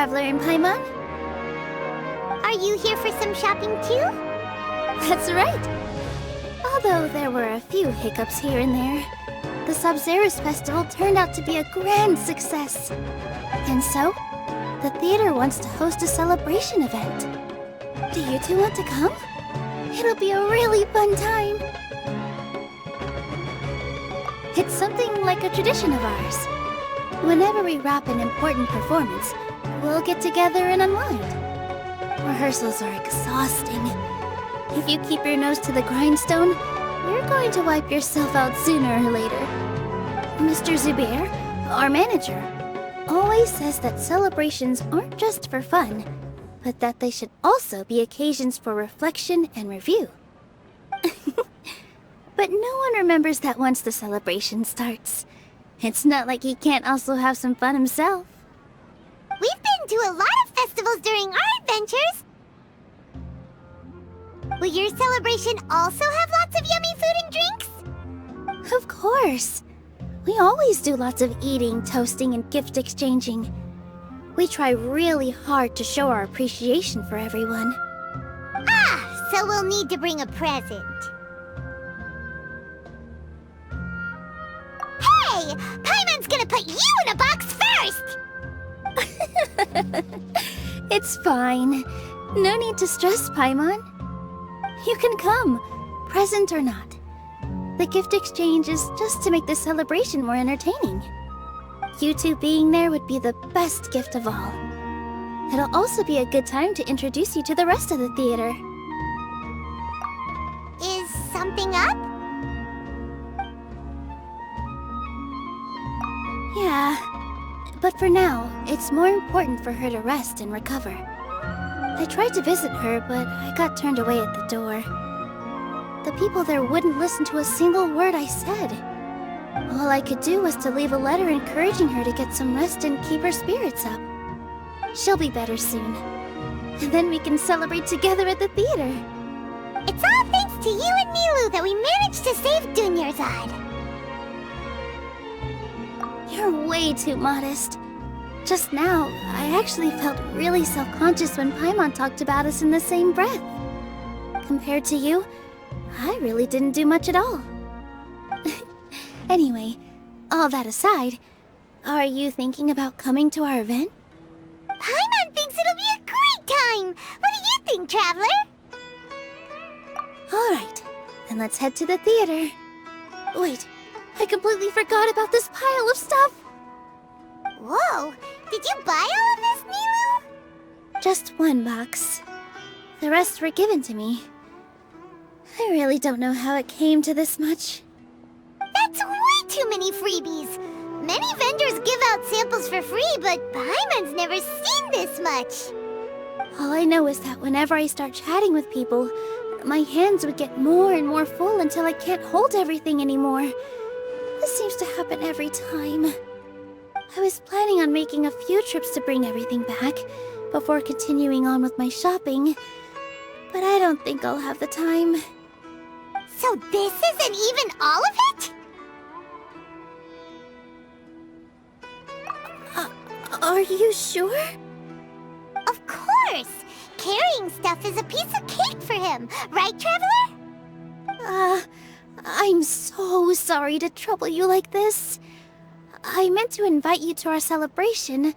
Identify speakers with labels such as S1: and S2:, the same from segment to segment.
S1: Traveler and Paimon.
S2: Are you here for some shopping too?
S1: That's right. Although there were a few hiccups here and there, the Sabzerus Festival turned out to be a grand success. And so, the theater wants to host a celebration event. Do you two want to come? It'll be a really fun time. It's something like a tradition of ours. Whenever we wrap an important performance, we'll get together and unwind. Rehearsals are exhausting. If you keep your nose to the grindstone, you're going to wipe yourself out sooner or later. Mr. Zubair, our manager, always says that celebrations aren't just for fun, but that they should also be occasions for reflection and review. But no one remembers that once the celebration starts. It's not like he can't also have some fun himself.
S2: We've been to a lot of festivals during our adventures. Will your celebration also have lots of yummy food and drinks?
S1: Of course. We always do lots of eating, toasting, and gift exchanging. We try really hard to show our appreciation for everyone.
S2: Ah, so we'll need to bring a present. Hey! Paimon's gonna put you in a box first!
S1: It's fine. No need to stress, Paimon. You can come, present or not. The gift exchange is just to make the celebration more entertaining. You two being there would be the best gift of all. It'll also be a good time to introduce you to the rest of the theater.
S2: Is something up?
S1: Yeah, but for now, it's more important for her to rest and recover. I tried to visit her, but I got turned away at the door. The people there wouldn't listen to a single word I said. All I could do was to leave a letter encouraging her to get some rest and keep her spirits up. She'll be better soon. And then we can celebrate together at the theater.
S2: It's all thanks to you and Nilou that we managed to save Dunyarzad.
S1: You're way too modest. Just now, I actually felt really self-conscious when Paimon talked about us in the same breath. Compared to you, I really didn't do much at all. Anyway, all that aside, are you thinking about coming to our event?
S2: Paimon thinks it'll be a great time! What do you think, Traveler?
S1: Alright, then let's head to the theater. Wait, I completely forgot about this pile of stuff!
S2: Whoa! Did you buy all of this, Nilou?
S1: Just one box. The rest were given to me. I really don't know how it came to this much.
S2: That's way too many freebies! Many vendors give out samples for free, but Paimon's never seen this much!
S1: All I know is that whenever I start chatting with people, my hands would get more and more full until I can't hold everything anymore. This seems to happen every time. I was planning on making a few trips to bring everything back before continuing on with my shopping, but I don't think I'll have the time.
S2: So this isn't even all of it?
S1: Are you sure?
S2: Of course! Carrying stuff is a piece of cake for him, right, Traveler?
S1: I'm so sorry to trouble you like this. I meant to invite you to our celebration,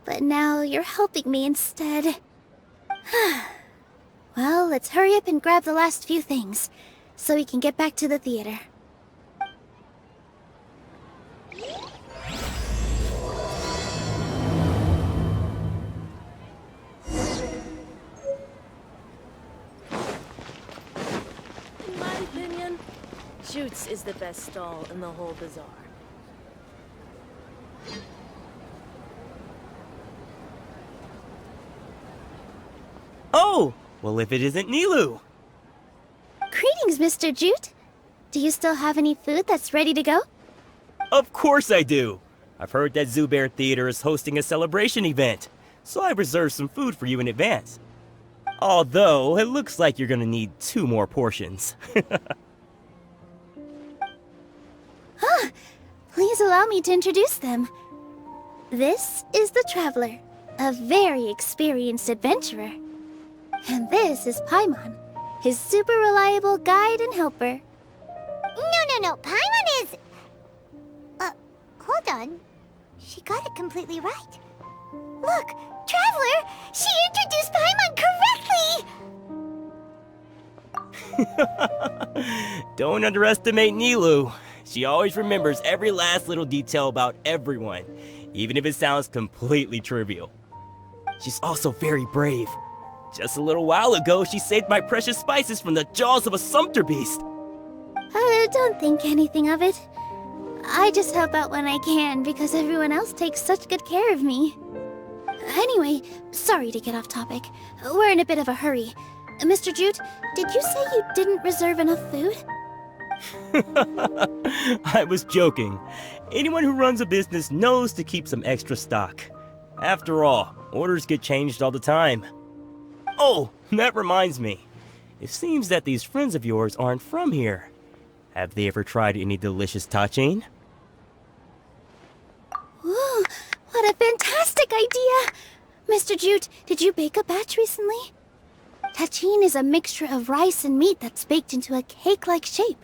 S1: but now you're helping me instead. Well, let's hurry up and grab the last few things, so we can get back to the theater.
S3: In my opinion, Jute's is the best stall in the whole bazaar.
S4: Oh! Well, if it isn't Nilou!
S1: Greetings, Mr. Jute. Do you still have any food that's ready to go?
S4: Of course I do! I've heard that Zubair Theater is hosting a celebration event, so I reserved some food for you in advance. Although, it looks like you're gonna need 2 more portions.
S1: Please allow me to introduce them. This is the Traveler, a very experienced adventurer. And this is Paimon, his super reliable guide and helper.
S2: No. Paimon is... hold on. She got it completely right. Look, Traveler! She introduced Paimon correctly!
S4: Don't underestimate Nilou. She always remembers every last little detail about everyone, even if it sounds completely trivial. She's also very brave. Just a little while ago, she saved my precious spices from the jaws of a sumpter beast.
S1: Don't think anything of it. I just help out when I can because everyone else takes such good care of me. Anyway, sorry to get off topic. We're in a bit of a hurry. Mr. Jute, did you say you didn't reserve enough food?
S4: I was joking. Anyone who runs a business knows to keep some extra stock. After all, orders get changed all the time. Oh, that reminds me. It seems that these friends of yours aren't from here. Have they ever tried any delicious tachin?
S1: Ooh, what a fantastic idea! Mr. Jute, did you bake a batch recently? Tachin is a mixture of rice and meat that's baked into a cake-like shape.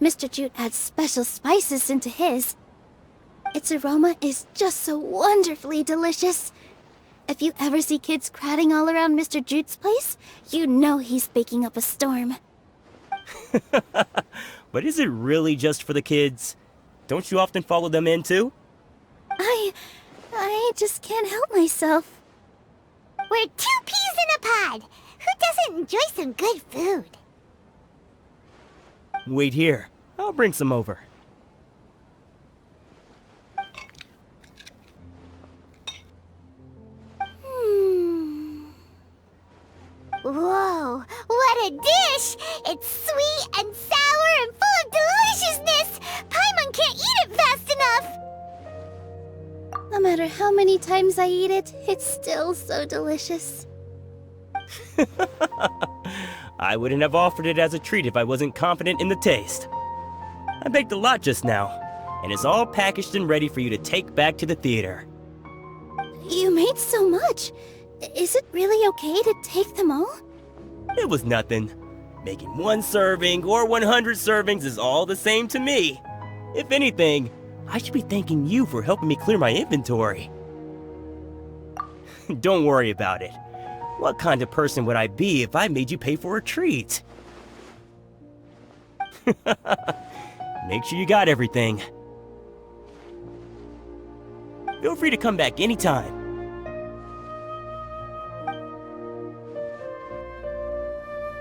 S1: Mr. Jute adds special spices into his. Its aroma is just so wonderfully delicious. If you ever see kids crowding all around Mr. Jute's place, you know he's baking up a storm.
S4: But is it really just for the kids? Don't you often follow them in too?
S1: I just can't help myself.
S2: We're 2 peas in a pod! Who doesn't enjoy some good food?
S4: Wait here. I'll bring some over.
S2: Whoa, what a dish! It's sweet and sour and full of deliciousness! Paimon can't eat it fast enough!
S1: No matter how many times I eat it, it's still so delicious.
S4: I wouldn't have offered it as a treat if I wasn't confident in the taste. I baked a lot just now, and it's all packaged and ready for you to take back to the theater.
S1: You made so much. Is it really okay to take them all?
S4: It was nothing. Making 1 serving or 100 servings is all the same to me. If anything, I should be thanking you for helping me clear my inventory. Don't worry about it. What kind of person would I be if I made you pay for a treat? Make sure you got everything. Feel free to come back anytime.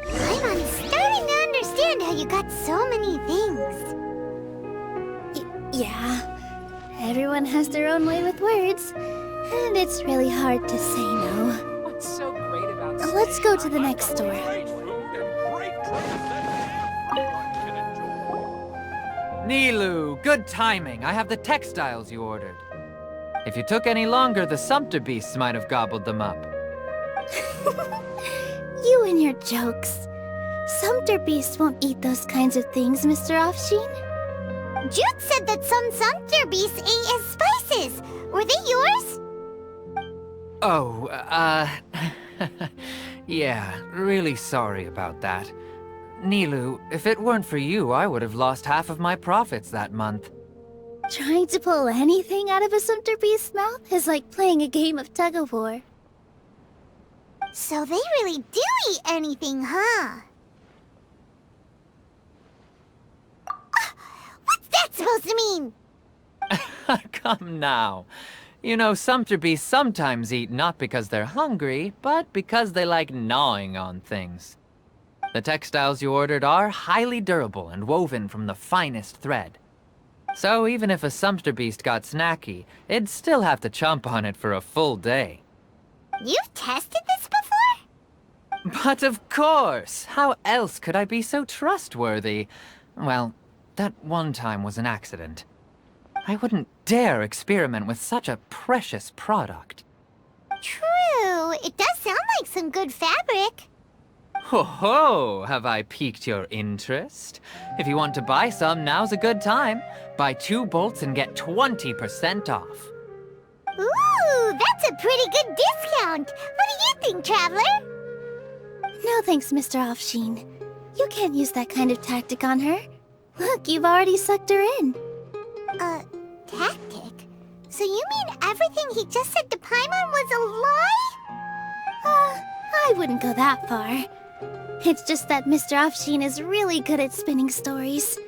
S2: Paimon's starting to understand how you got so many things.
S1: Yeah. Everyone has their own way with words, and it's really hard to say no.
S5: What's so great about
S1: Let's go to the next store.
S5: Nilou, good timing. I have the textiles you ordered. If you took any longer, the sumpter beasts might have gobbled them up.
S1: You and your jokes. Sumpter beasts won't eat those kinds of things, Mr. Offsheen.
S2: Jute said that some sumpter beasts ate his spices. Were they yours?
S5: Oh, yeah, really sorry about that. Nilou, if it weren't for you, I would have lost half of my profits that month.
S1: Trying to pull anything out of a sumpter beast's mouth is like playing a game of tug-of-war.
S2: So they really do eat anything, huh? What's that supposed to mean?
S5: Come now. You know, sumpter beasts sometimes eat not because they're hungry, but because they like gnawing on things. The textiles you ordered are highly durable and woven from the finest thread. So even if a sumpter beast got snacky, it'd still have to chomp on it for a full day.
S2: You've tested this before?
S5: But of course! How else could I be so trustworthy? Well, that one time was an accident. I wouldn't dare experiment with such a precious product.
S2: True. It does sound like some good fabric.
S5: Ho ho! Have I piqued your interest? If you want to buy some, now's a good time. Buy 2 bolts and get 20% off.
S2: Ooh, that's a pretty good discount. What do you think, Traveler?
S1: No thanks, Mr. Offsheen. You can't use that kind of tactic on her. Look, you've already sucked her in.
S2: Tactic? So you mean everything he just said to Paimon was a lie?
S1: I wouldn't go that far. It's just that Mr. Offsheen is really good at spinning stories.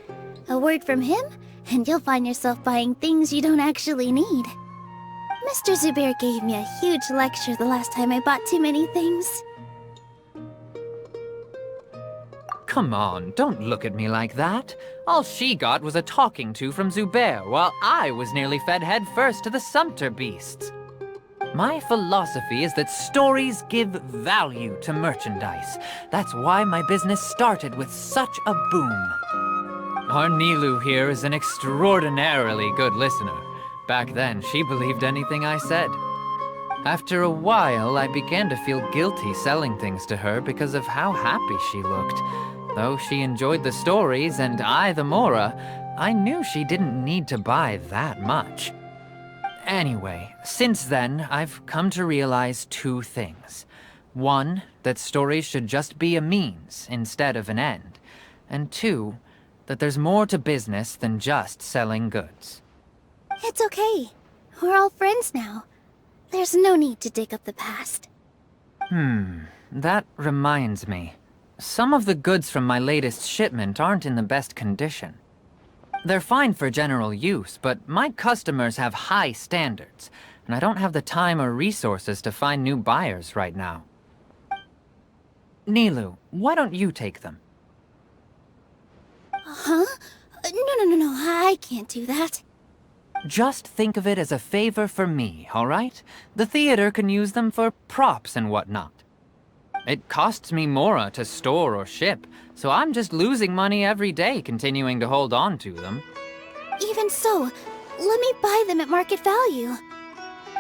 S1: A word from him, and you'll find yourself buying things you don't actually need. Mr. Zubair gave me a huge lecture the last time I bought too many things.
S5: Come on, don't look at me like that. All she got was a talking to from Zubair, while I was nearly fed head first to the sumpter beasts. My philosophy is that stories give value to merchandise. That's why my business started with such a boom. Our Nilou here is an extraordinarily good listener. Back then, she believed anything I said. After a while, I began to feel guilty selling things to her because of how happy she looked. Though she enjoyed the stories and I the Mora, I knew she didn't need to buy that much. Anyway, since then, I've come to realize two things. One, that stories should just be a means instead of an end. And two, that there's more to business than just selling goods.
S1: It's okay. We're all friends now. There's no need to dig up the past.
S5: That reminds me. Some of the goods from my latest shipment aren't in the best condition. They're fine for general use, but my customers have high standards, and I don't have the time or resources to find new buyers right now. Nilou, why don't you take them?
S1: Huh? No, I can't do that.
S5: Just think of it as a favor for me, all right? The theater can use them for props and whatnot. It costs me Mora to store or ship, so I'm just losing money every day continuing to hold on to them.
S1: Even so, let me buy them at market value.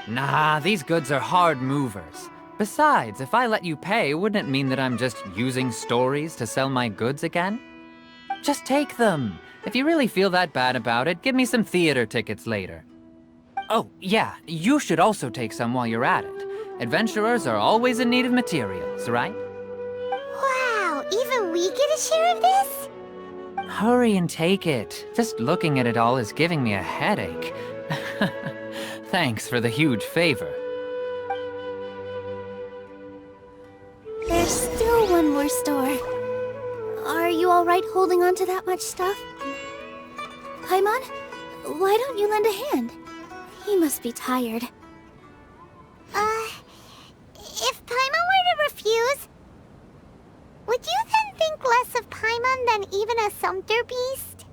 S5: Nah, these goods are hard movers. Besides, if I let you pay, wouldn't it mean that I'm just using stories to sell my goods again? Just take them. If you really feel that bad about it, give me some theater tickets later. Oh, yeah, you should also take some while you're at it. Adventurers are always in need of materials, right?
S2: Wow, even we get a share of this?
S5: Hurry and take it. Just looking at it all is giving me a headache. Thanks for the huge favor.
S1: There's still one more store. Are you alright holding on to that much stuff? Paimon, why don't you lend a hand? He must be tired.
S2: If Paimon were to refuse, would you then think less of Paimon than even a sumpter beast?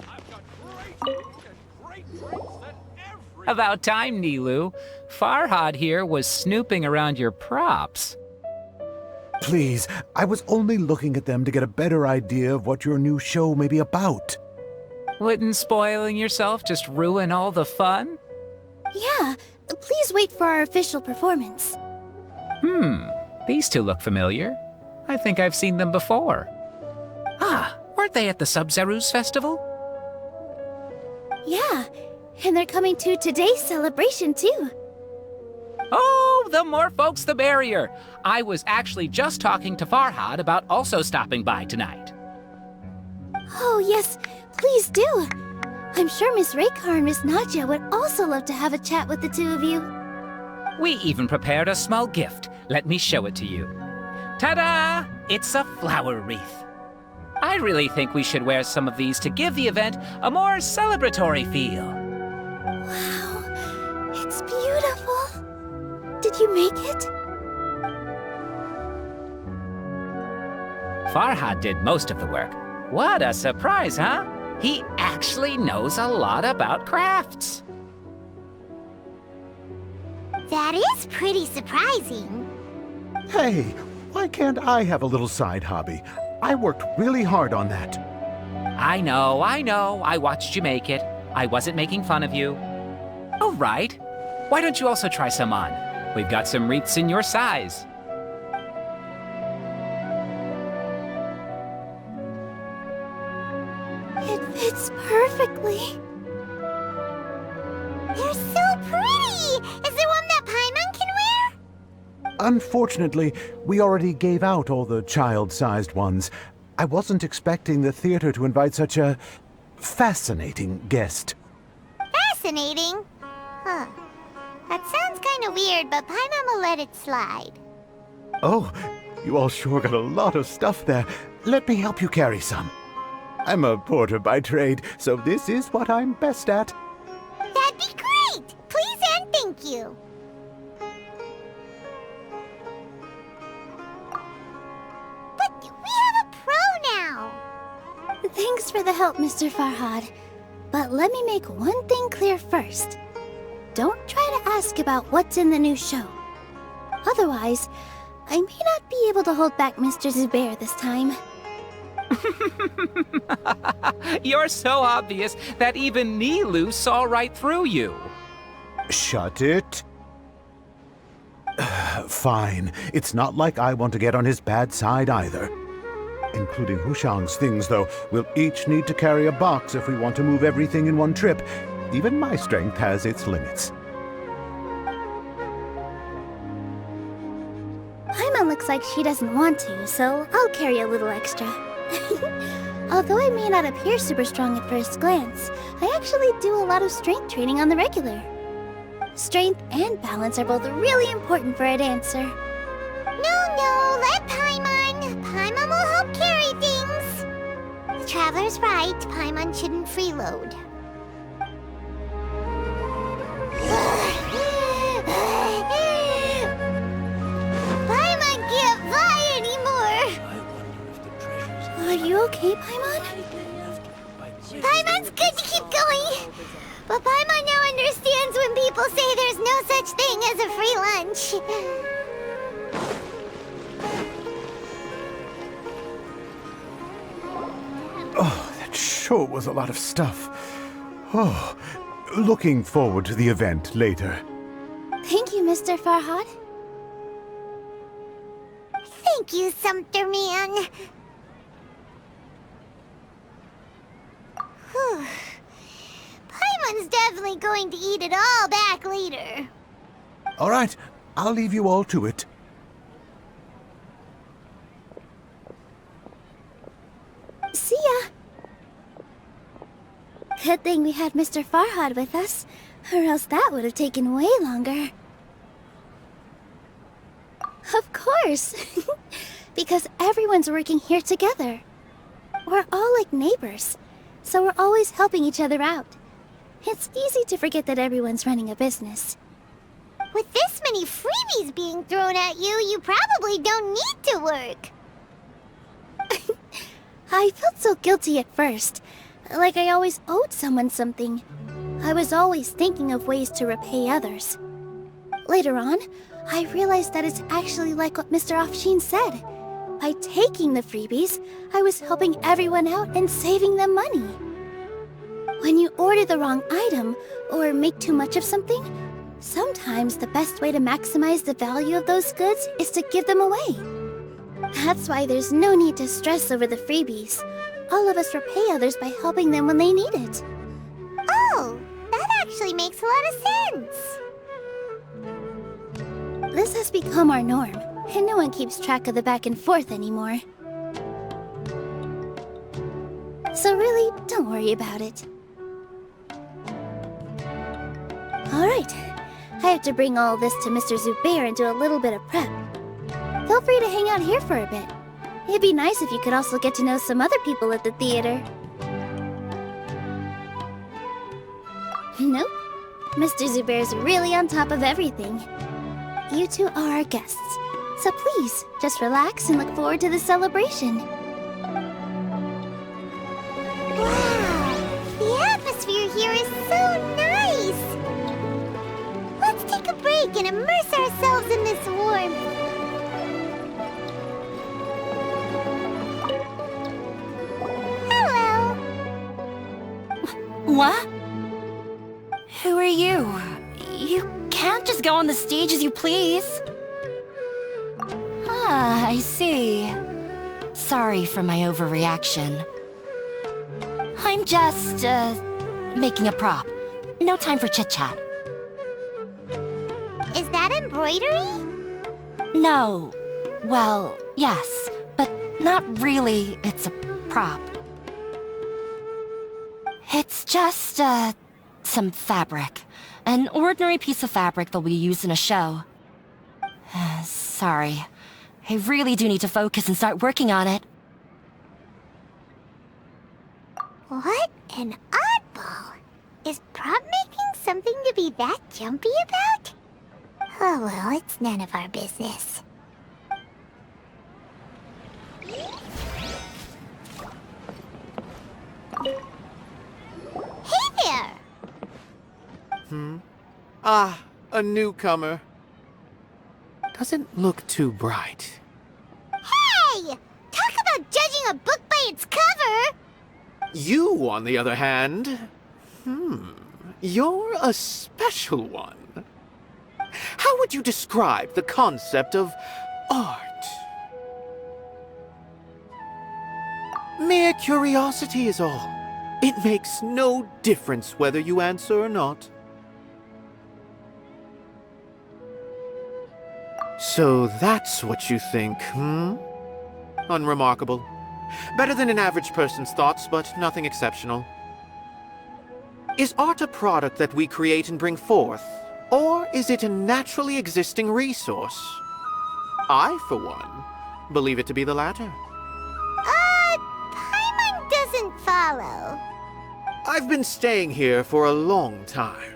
S6: I've got great food and great drinks that every...
S7: About time, Nilou. Farhad here was snooping around your props.
S8: Please, I was only looking at them to get a better idea of what your new show may be about.
S7: Wouldn't spoiling yourself just ruin all the fun?
S1: Yeah, please wait for our official performance.
S7: These two look familiar. I think I've seen them before. Ah, weren't they at the Sub-Zerus festival?
S1: Yeah, and they're coming to today's celebration too.
S7: Oh, the more folks the merrier. I was actually just talking to Farhad about also stopping by tonight.
S1: Oh yes, please do. I'm sure Miss Raykar and Miss Nadja would also love to have a chat with the two of you.
S7: We even prepared a small gift. Let me show it to you. Ta-da! It's a flower wreath. I really think we should wear some of these to give the event a more celebratory feel.
S1: Wow, it's beautiful. Did you make it?
S7: Farhad did most of the work. What a surprise, huh? He actually knows a lot about crafts.
S2: That is pretty surprising.
S8: Hey, why can't I have a little side hobby? I worked really hard on that.
S7: I know. I watched you make it. I wasn't making fun of you. Oh, right. Why don't you also try some on? We've got some wreaths in your size.
S1: It fits perfectly.
S2: They're so pretty! Is there one that Paimon can wear?
S8: Unfortunately, we already gave out all the child-sized ones. I wasn't expecting the theater to invite such a fascinating guest.
S2: Fascinating? Huh. That sounds kinda weird, but Paimon will let it slide.
S8: Oh, you all sure got a lot of stuff there. Let me help you carry some. I'm a porter by trade, so this is what I'm best at.
S2: That'd be great! Please and thank you. But we have a pro now!
S1: Thanks for the help, Mr. Farhad. But let me make one thing clear first. Don't try to ask about what's in the new show. Otherwise, I may not be able to hold back Mr. Zubair this time.
S7: You're so obvious that even Nilou saw right through you.
S8: Shut it. Fine. It's not like I want to get on his bad side either. Including Hushang's things, though. We'll each need to carry a box if we want to move everything in one trip. Even my strength has its limits.
S1: Paimon looks like she doesn't want to, so I'll carry a little extra. Although I may not appear super strong at first glance, I actually do a lot of strength training on the regular. Strength and balance are both really important for a dancer.
S2: No, let Paimon. Paimon will help carry things. The Traveler's right. Paimon shouldn't freeload. Paimon can't fly anymore.
S1: Are you okay, Paimon?
S2: Paimon's good to keep going. But Paimon now understands when people say there's no such thing as a free lunch.
S8: Oh, that sure was a lot of stuff. Oh, looking forward to the event later.
S1: Thank you, Mr. Farhad.
S2: Thank you, Sumpter Man. Whew. Paimon's definitely going to eat it all back later.
S8: All right, I'll leave you all to it.
S1: See ya! Good thing we had Mr. Farhad with us, or else that would have taken way longer. Of course! Because everyone's working here together. We're all like neighbors, so we're always helping each other out. It's easy to forget that everyone's running a business.
S2: With this many freebies being thrown at you, you probably don't need to work.
S1: I felt so guilty at first, like I always owed someone something. I was always thinking of ways to repay others. Later on, I realized that it's actually like what Mr. Afshin said. By taking the freebies, I was helping everyone out and saving them money. When you order the wrong item, or make too much of something, sometimes the best way to maximize the value of those goods is to give them away. That's why there's no need to stress over the freebies. All of us repay others by helping them when they need it.
S2: Oh, that actually makes a lot of sense.
S1: This has become our norm, and no one keeps track of the back and forth anymore. So really, don't worry about it. Alright, I have to bring all this to Mr. Zubair and do a little bit of prep. Feel free to hang out here for a bit. It'd be nice if you could also get to know some other people at the theater. Nope. Mr. Zubair's really on top of everything. You two are our guests, so please, just relax and look forward to the celebration.
S2: Wow, the atmosphere here is so nice. Let's take a break and immerse ourselves in this warmth. Hello.
S9: What? Who are you? You can't just go on the stage as you please. Ah, I see. Sorry for my overreaction. I'm just, making a prop. No time for chit-chat.
S2: embroidery?
S9: No. Well, yes, but not really. It's a prop. It's just, some fabric. An ordinary piece of fabric that we use in a show. Sorry. I really do need to focus and start working on it.
S2: What an oddball. Is prop making something to be that jumpy about? Oh well, it's none of our business. Hey there!
S10: Ah, a newcomer. Doesn't look too bright.
S2: Hey! Talk about judging a book by its cover!
S10: You, on the other hand, you're a special one. How would you describe the concept of art? Mere curiosity is all. It makes no difference whether you answer or not. So that's what you think, Unremarkable. Better than an average person's thoughts, but nothing exceptional. Is art a product that we create and bring forth, or is it a naturally existing resource? I, for one, believe it to be the latter.
S2: Paimon doesn't follow.
S10: I've been staying here for a long time.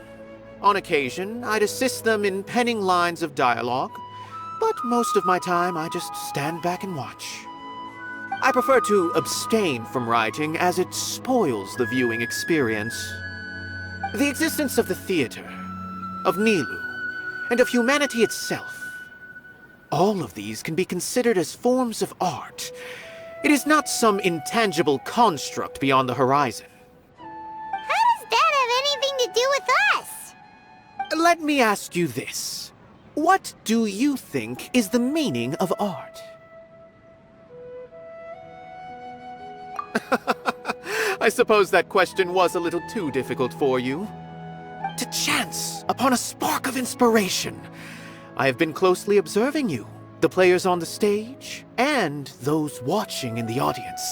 S10: On occasion, I'd assist them in penning lines of dialogue, but most of my time I just stand back and watch. I prefer to abstain from writing as it spoils the viewing experience. The existence of the theater, of Nilou, and of humanity itself. All of these can be considered as forms of art. It is not some intangible construct beyond the horizon.
S2: How does that have anything to do with us?
S10: Let me ask you this. What do you think is the meaning of art? I suppose that question was a little too difficult for you. To chance upon a spark of inspiration, I have been closely observing you, the players on the stage, and those watching in the audience.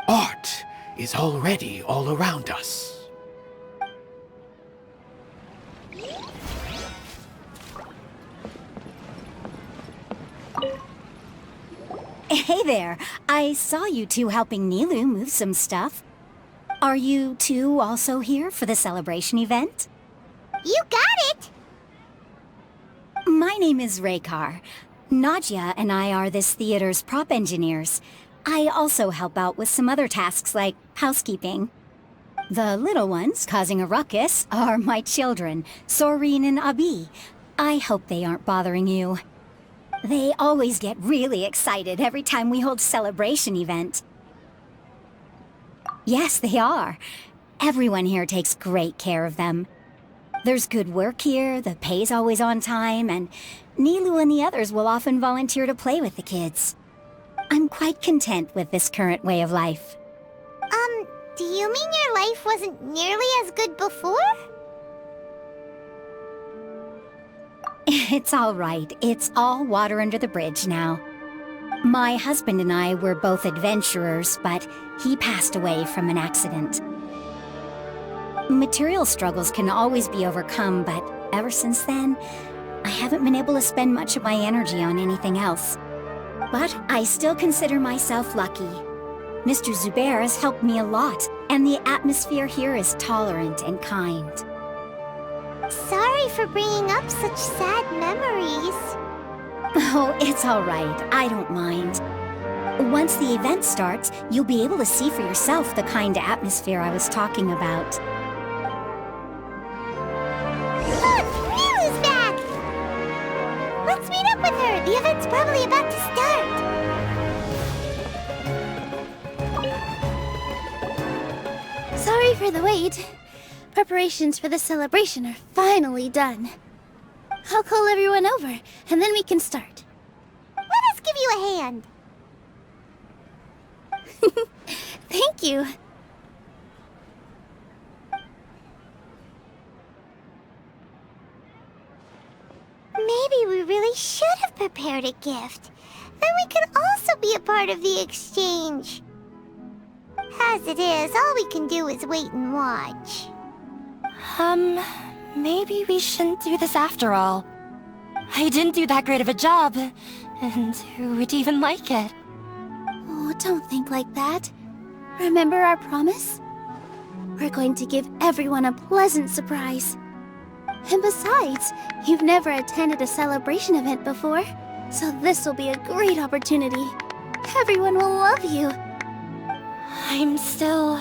S10: Art is already all around us.
S11: Hey there. I saw you two helping Nilou move some stuff. Are you two also here for the celebration event?
S2: You got it!
S11: My name is Raykar. Nadia and I are this theater's prop engineers. I also help out with some other tasks like housekeeping. The little ones causing a ruckus are my children, Soreen and Abi. I hope they aren't bothering you. They always get really excited every time we hold a celebration event. Yes, they are. Everyone here takes great care of them. There's good work here, the pay's always on time, and Nilou and the others will often volunteer to play with the kids. I'm quite content with this current way of life.
S2: Do you mean your life wasn't nearly as good before?
S11: It's all right. It's all water under the bridge now. My husband and I were both adventurers, but he passed away from an accident. Material struggles can always be overcome, but ever since then, I haven't been able to spend much of my energy on anything else. But I still consider myself lucky. Mr. Zubair has helped me a lot, and the atmosphere here is tolerant and kind.
S2: Sorry for bringing up such sad memories.
S11: Oh, it's all right. I don't mind. Once the event starts, you'll be able to see for yourself the kind of atmosphere I was talking about.
S2: Look! Nilou's back! Let's meet up with her. The event's probably about to start.
S1: Sorry for the wait. Preparations for the celebration are finally done. I'll call everyone over, and then we can start.
S2: Let us give you a hand.
S1: Thank you.
S2: Maybe Maybe we really should have prepared a gift. Then we could also be a part of the exchange. As it is, all we can do is wait and watch.
S9: Maybe we shouldn't do this after all. I didn't do that great of a job, and who would even like it?
S1: Oh, don't think like that. Remember our promise? We're going to give everyone a pleasant surprise. And besides, you've never attended a celebration event before, so this will be a great opportunity. Everyone will love you.
S9: I'm still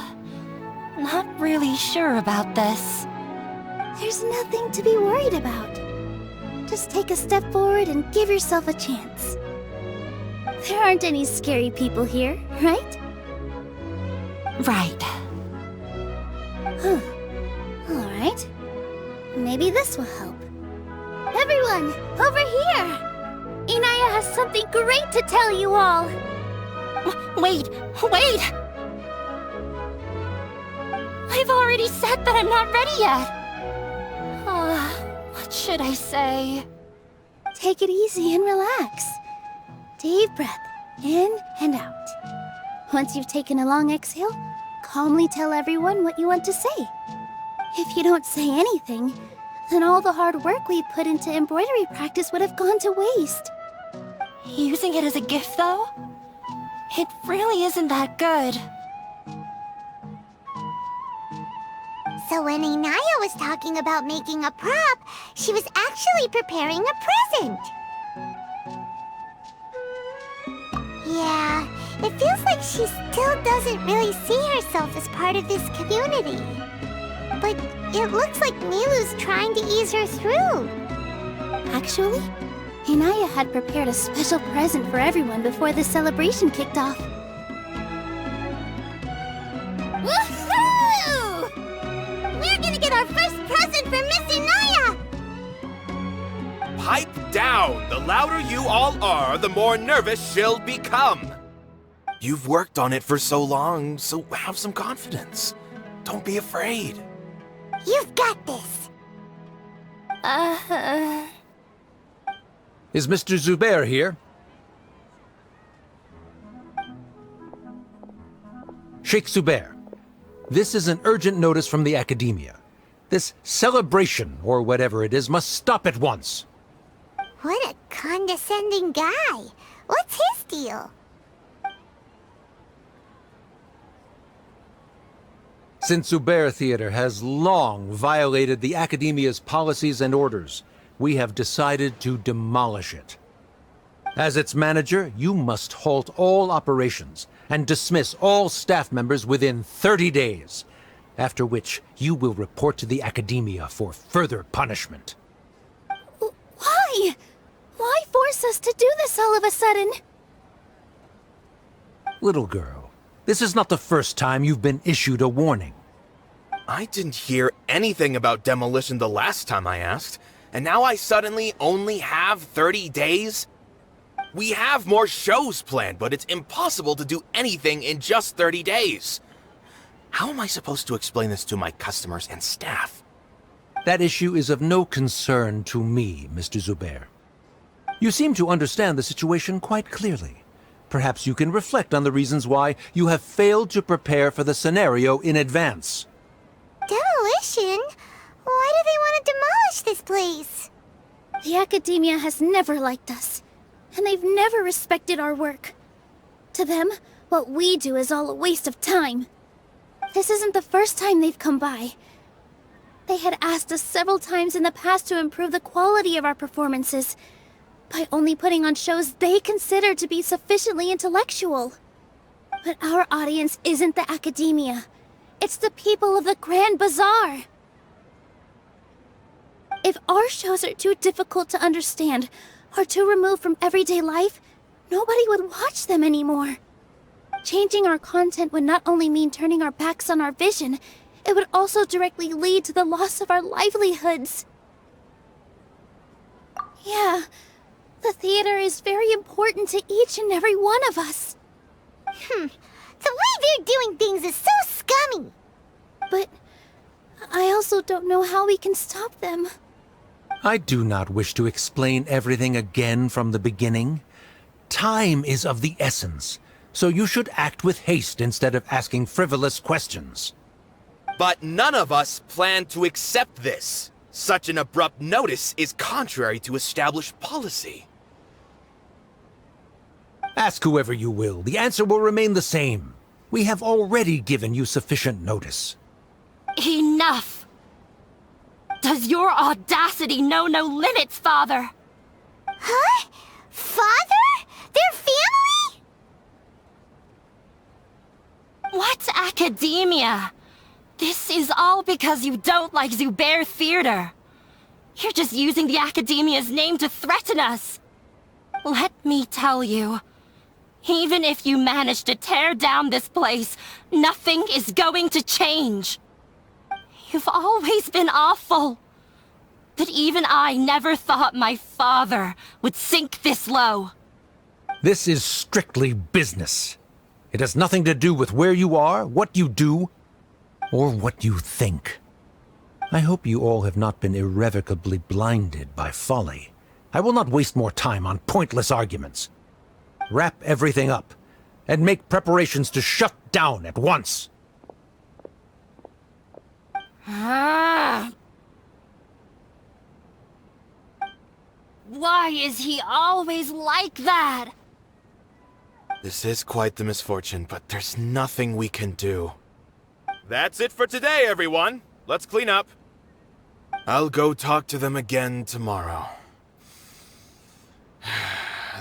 S9: not really sure about this.
S1: There's nothing to be worried about. Just take a step forward and give yourself a chance. There aren't any scary people here, right?
S9: Right.
S1: Huh. All right. Maybe this will help. Everyone, over here! Inayah has something great to tell you all!
S9: Wait! I've already said that I'm not ready yet! What should I say?
S1: Take it easy and relax. Deep breath, in and out. Once you've taken a long exhale, calmly tell everyone what you want to say. If you don't say anything, then all the hard work we put into embroidery practice would have gone to waste.
S9: Using it as a gift, though? It really isn't that good.
S2: So when Inayah was talking about making a prop, she was actually preparing a present. Yeah, it feels like she still doesn't really see herself as part of this community. But it looks like Nilou's trying to ease her through.
S1: Actually, Inayah had prepared a special present for everyone before the celebration kicked off.
S2: Woohoo! We're gonna get our first present from Miss Inayah!
S6: Pipe down! The louder you all are, the more nervous she'll become. You've worked on it for so long, so have some confidence. Don't be afraid.
S2: You've got this.
S12: Is Mr. Zubair here? Sheikh Zubair, this is an urgent notice from the Academia. This celebration, or whatever it is, must stop at once.
S2: What a condescending guy. What's his deal?
S12: Since Zubair Theater has long violated the Academia's policies and orders, we have decided to demolish it. As its manager, you must halt all operations and dismiss all staff members within 30 days, after which you will report to the Academia for further punishment.
S1: Why? Why force us to do this all of a sudden?
S12: Little girl, this is not the first time you've been issued a warning.
S6: I didn't hear anything about demolition the last time I asked, and now I suddenly only have 30 days? We have more shows planned, but it's impossible to do anything in just 30 days. How am I supposed to explain this to my customers and staff?
S12: That issue is of no concern to me, Mr. Zubair. You seem to understand the situation quite clearly. Perhaps you can reflect on the reasons why you have failed to prepare for the scenario in advance.
S2: Demolition? Why do they want to demolish this place?
S1: The Academia has never liked us, and they've never respected our work. To them, what we do is all a waste of time. This isn't the first time they've come by. They had asked us several times in the past to improve the quality of our performances by only putting on shows they consider to be sufficiently intellectual. But our audience isn't the Academia. It's the people of the Grand Bazaar. If our shows are too difficult to understand or too removed from everyday life, nobody would watch them anymore. Changing our content would not only mean turning our backs on our vision, it would also directly lead to the loss of our livelihoods. Yeah, the theater is very important to each and every one of us.
S2: The way they're doing things is so scummy.
S1: But I also don't know how we can stop them.
S12: I do not wish to explain everything again from the beginning. Time is of the essence, so you should act with haste instead of asking frivolous questions.
S6: But none of us plan to accept this. Such an abrupt notice is contrary to established policy.
S12: Ask whoever you will, the answer will remain the same. We have already given you sufficient notice.
S9: Enough! Does your audacity know no limits, Father?
S2: Huh? Father? Their family?
S9: What academia? This is all because you don't like Zubair Theater. You're just using the academia's name to threaten us. Let me tell you, even if you manage to tear down this place, nothing is going to change. You've always been awful. But even I never thought my father would sink this low.
S12: This is strictly business. It has nothing to do with where you are, what you do, or what you think. I hope you all have not been irrevocably blinded by folly. I will not waste more time on pointless arguments. Wrap everything up, and make preparations to shut down at once.
S9: Why is he always like that?
S6: This is quite the misfortune, but there's nothing we can do. That's it for today, everyone. Let's clean up. I'll go talk to them again tomorrow.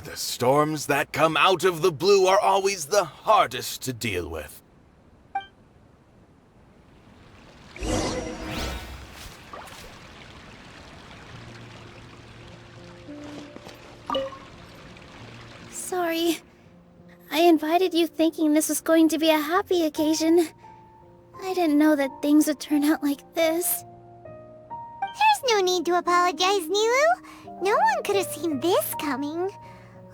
S6: The storms that come out of the blue are always the hardest to deal with.
S1: Sorry. I invited you thinking this was going to be a happy occasion. I didn't know that things would turn out like this.
S2: There's no need to apologize, Nilou. No one could have seen this coming.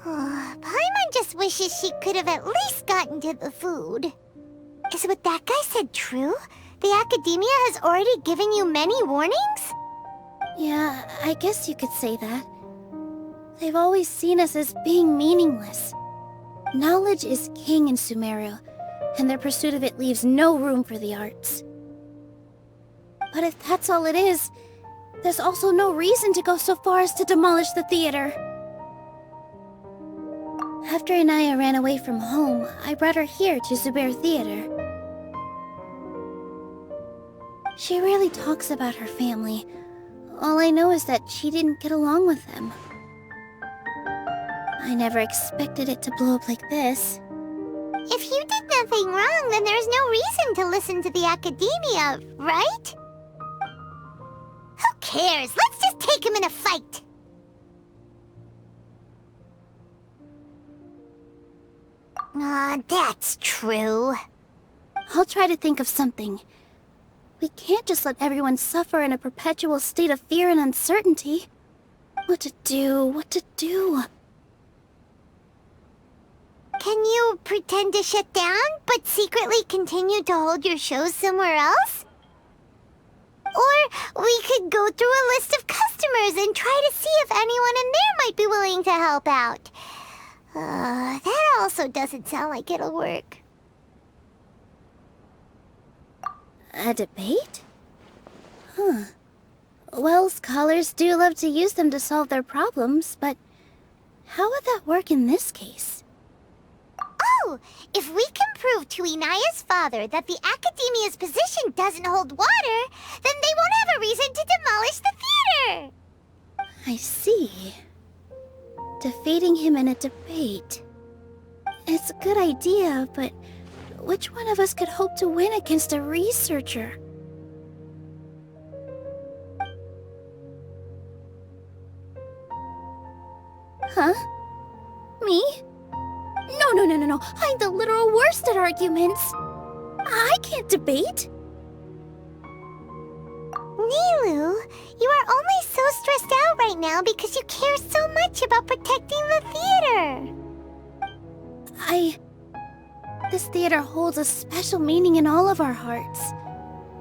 S2: Paimon just wishes she could have at least gotten to the food. Is what that guy said true? The Academia has already given you many warnings?
S1: Yeah, I guess you could say that. They've always seen us as being meaningless. Knowledge is king in Sumeria, and their pursuit of it leaves no room for the arts. But if that's all it is, there's also no reason to go so far as to demolish the theater. After Inayah ran away from home, I brought her here to Zubair Theater. She rarely talks about her family. All I know is that she didn't get along with them. I never expected it to blow up like this.
S2: If you did nothing wrong, then there's no reason to listen to the Academia, right? Who cares? Let's just take him in a fight! That's true.
S1: I'll try to think of something. We can't just let everyone suffer in a perpetual state of fear and uncertainty. What to do?
S2: Can you pretend to shut down, but secretly continue to hold your shows somewhere else? Or we could go through a list of customers and try to see if anyone in there might be willing to help out. That also doesn't sound like it'll work.
S1: A debate? Huh. Well, scholars do love to use them to solve their problems, but how would that work in this case?
S2: Oh, if we can prove to Inayah's father that the Academia's position doesn't hold water, then they won't have a reason to demolish the theater!
S1: I see. Defeating him in a debate. It's a good idea, but which one of us could hope to win against a researcher? Huh? Me? No. I'm the literal worst at arguments. I can't debate.
S2: Nilou, you are only so stressed out right now because you care so much about protecting the theater.
S1: This theater holds a special meaning in all of our hearts.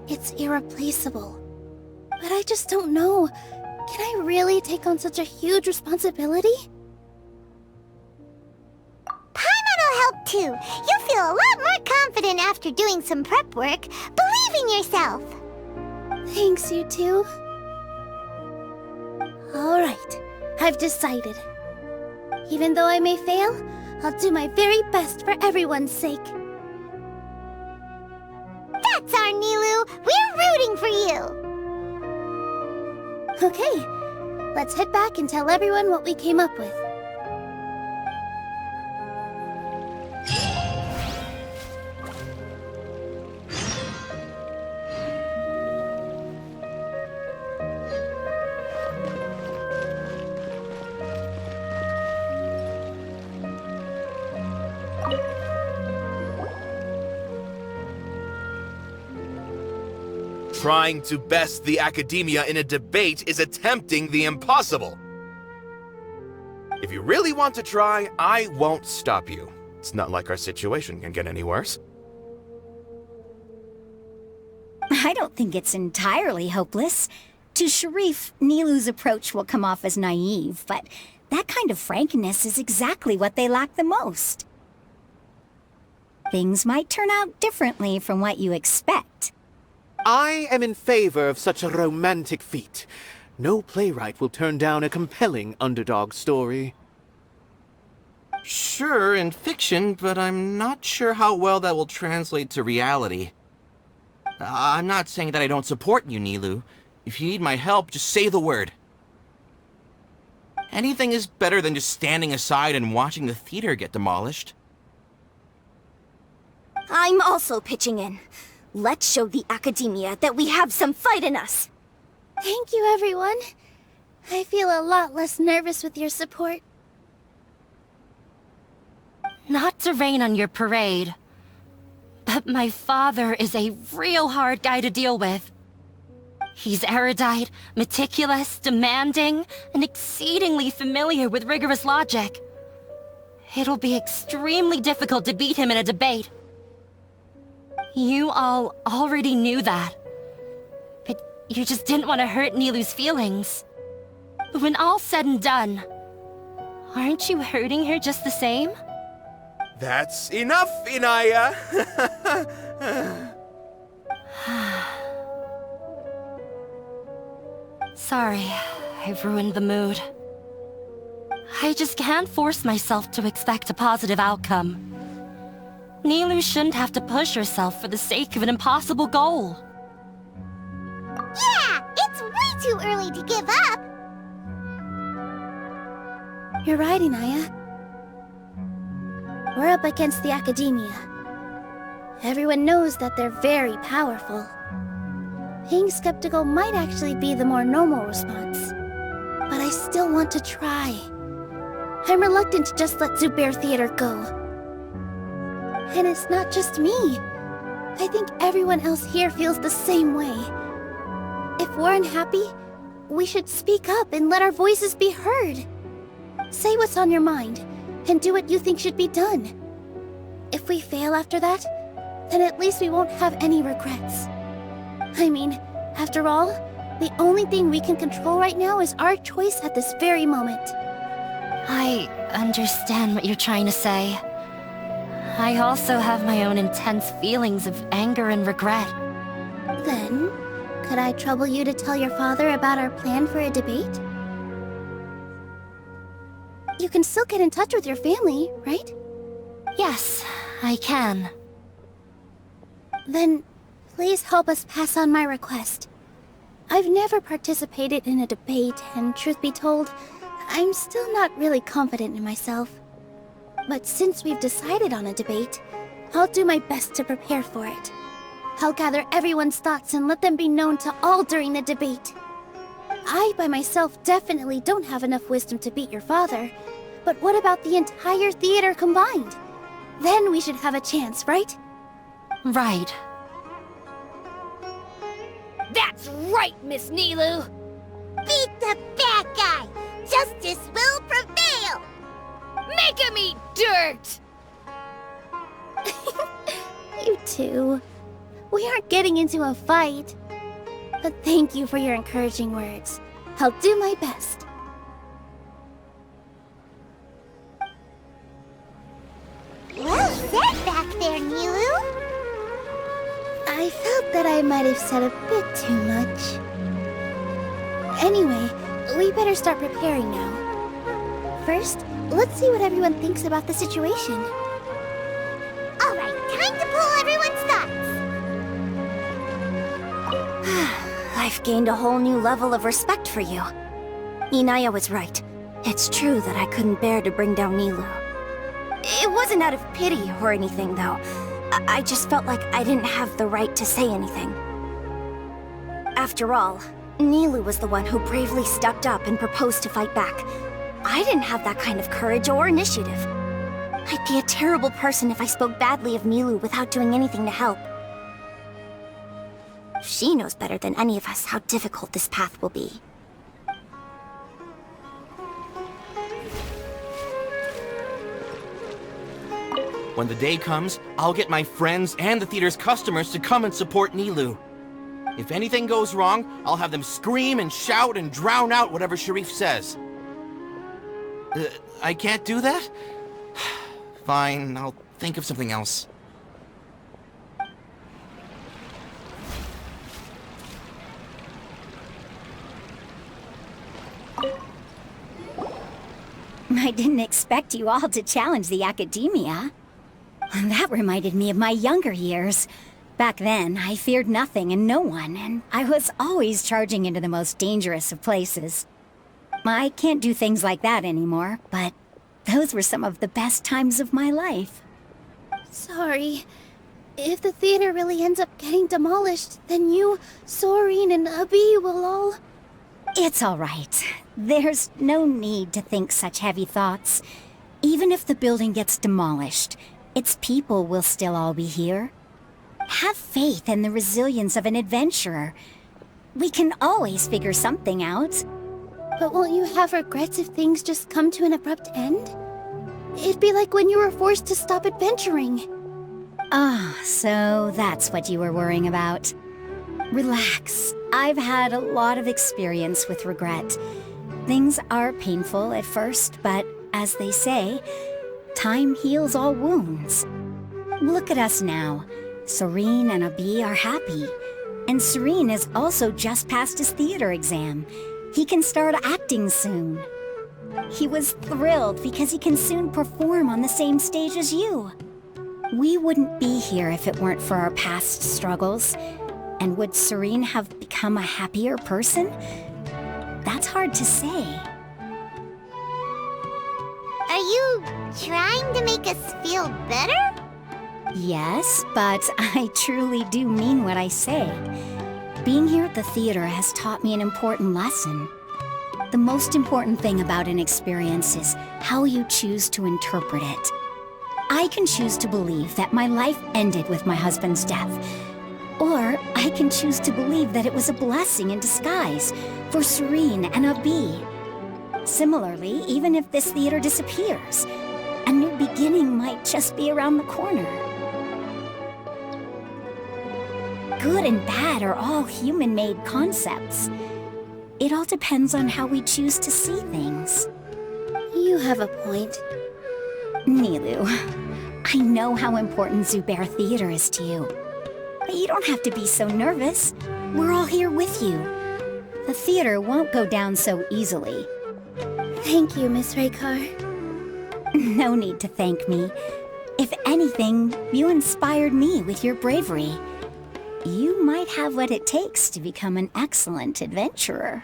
S1: It's irreplaceable. But I just don't know. Can I really take on such a huge responsibility?
S2: Paimon will help too. You'll feel a lot more confident after doing some prep work. Believe in yourself.
S1: Thanks, you two. Alright, I've decided. Even though I may fail, I'll do my very best for everyone's sake.
S2: That's our Nilou. We're rooting for you.
S1: Okay, let's head back and tell everyone what we came up with.
S6: Trying to best the academia in a debate is attempting the impossible. If you really want to try, I won't stop you. It's not like our situation can get any worse.
S11: I don't think it's entirely hopeless. To Sharif, Nilou's approach will come off as naive, but that kind of frankness is exactly what they lack the most. Things might turn out differently from what you expect.
S10: I am in favor of such a romantic feat. No playwright will turn down a compelling underdog story.
S13: Sure, in fiction, but I'm not sure how well that will translate to reality. I'm not saying that I don't support you, Nilou. If you need my help, just say the word. Anything is better than just standing aside and watching the theater get demolished.
S9: I'm also pitching in. Let's show the academia that we have some fight in us.
S1: Thank you, everyone. I feel a lot less nervous with your support.
S9: Not to rain on your parade, but my father is a real hard guy to deal with. He's erudite, meticulous, demanding, and exceedingly familiar with rigorous logic. It'll be extremely difficult to beat him in a debate. You all already knew that. But you just didn't want to hurt Nilou's feelings. When all's said and done, aren't you hurting her just the same?
S6: That's enough, Inayah!
S9: Sorry, I've ruined the mood. I just can't force myself to expect a positive outcome. Nilou shouldn't have to push herself for the sake of an impossible goal.
S2: Yeah, it's way too early to give up.
S1: You're right, Inayah. We're up against the academia. Everyone knows that they're very powerful. Being skeptical might actually be the more normal response. But I still want to try. I'm reluctant to just let Zubair Theater go. And it's not just me. I think everyone else here feels the same way. If we're unhappy, we should speak up and let our voices be heard. Say what's on your mind, and do what you think should be done. If we fail after that, then at least we won't have any regrets. I mean, after all, the only thing we can control right now is our choice at this very moment.
S9: I understand what you're trying to say. I also have my own intense feelings of anger and regret.
S1: Then, could I trouble you to tell your father about our plan for a debate? You can still get in touch with your family, right?
S9: Yes, I can.
S1: Then, please help us pass on my request. I've never participated in a debate, and truth be told, I'm still not really confident in myself. But since we've decided on a debate, I'll do my best to prepare for it. I'll gather everyone's thoughts and let them be known to all during the debate. I, by myself, definitely don't have enough wisdom to beat your father. But what about the entire theater combined? Then we should have a chance, right?
S9: Right.
S14: That's right, Miss Nilou!
S2: Beat the bad guy! Justice will prevail!
S14: Make him eat dirt!
S1: You two. We aren't getting into a fight. But thank you for your encouraging words. I'll do my best.
S2: Well said back there, Nilou.
S1: I felt that I might have said a bit too much. Anyway, we better start preparing now. First, let's see what everyone thinks about the situation.
S2: Alright, time to pull everyone's thoughts.
S9: I've gained a whole new level of respect for you. Inayah was right. It's true that I couldn't bear to bring down Nilou. It wasn't out of pity or anything, though. I just felt like I didn't have the right to say anything. After all, Nilou was the one who bravely stepped up and proposed to fight back. I didn't have that kind of courage or initiative. I'd be a terrible person if I spoke badly of Nilou without doing anything to help. She knows better than any of us how difficult this path will be.
S13: When the day comes, I'll get my friends and the theater's customers to come and support Nilou. If anything goes wrong, I'll have them scream and shout and drown out whatever Sharif says. I can't do that? Fine, I'll think of something else.
S11: I didn't expect you all to challenge the academia. That reminded me of my younger years. Back then, I feared nothing and no one, and I was always charging into the most dangerous of places. I can't do things like that anymore, but those were some of the best times of my life.
S1: Sorry. If the theater really ends up getting demolished, then you, Soren, and Abi will all...
S11: It's all right. There's no need to think such heavy thoughts. Even if the building gets demolished, its people will still all be here. Have faith in the resilience of an adventurer. We can always figure something out.
S1: But won't you have regrets if things just come to an abrupt end? It'd be like when you were forced to stop adventuring.
S11: Ah, so that's what you were worrying about. Relax. I've had a lot of experience with regret. Things are painful at first, but as they say, time heals all wounds. Look at us now. Soren and Abi are happy. And Soren has also just passed his theater exam. He can start acting soon. He was thrilled because he can soon perform on the same stage as you. We wouldn't be here if it weren't for our past struggles. And would Soren have become a happier person? That's hard to say.
S2: Are you trying to make us feel better?
S11: Yes, but I truly do mean what I say. Being here at the theater has taught me an important lesson. The most important thing about an experience is how you choose to interpret it. I can choose to believe that my life ended with my husband's death. Or I can choose to believe that it was a blessing in disguise for Soren and Abi. Similarly, even if this theater disappears, a new beginning might just be around the corner. Good and bad are all human-made concepts. It all depends on how we choose to see things.
S1: You have a point.
S11: Nilou, I know how important Zubair Theater is to you. But you don't have to be so nervous. We're all here with you. The theater won't go down so easily.
S1: Thank you, Miss Raykar.
S11: No need to thank me. If anything, you inspired me with your bravery. You might have what it takes to become an excellent adventurer.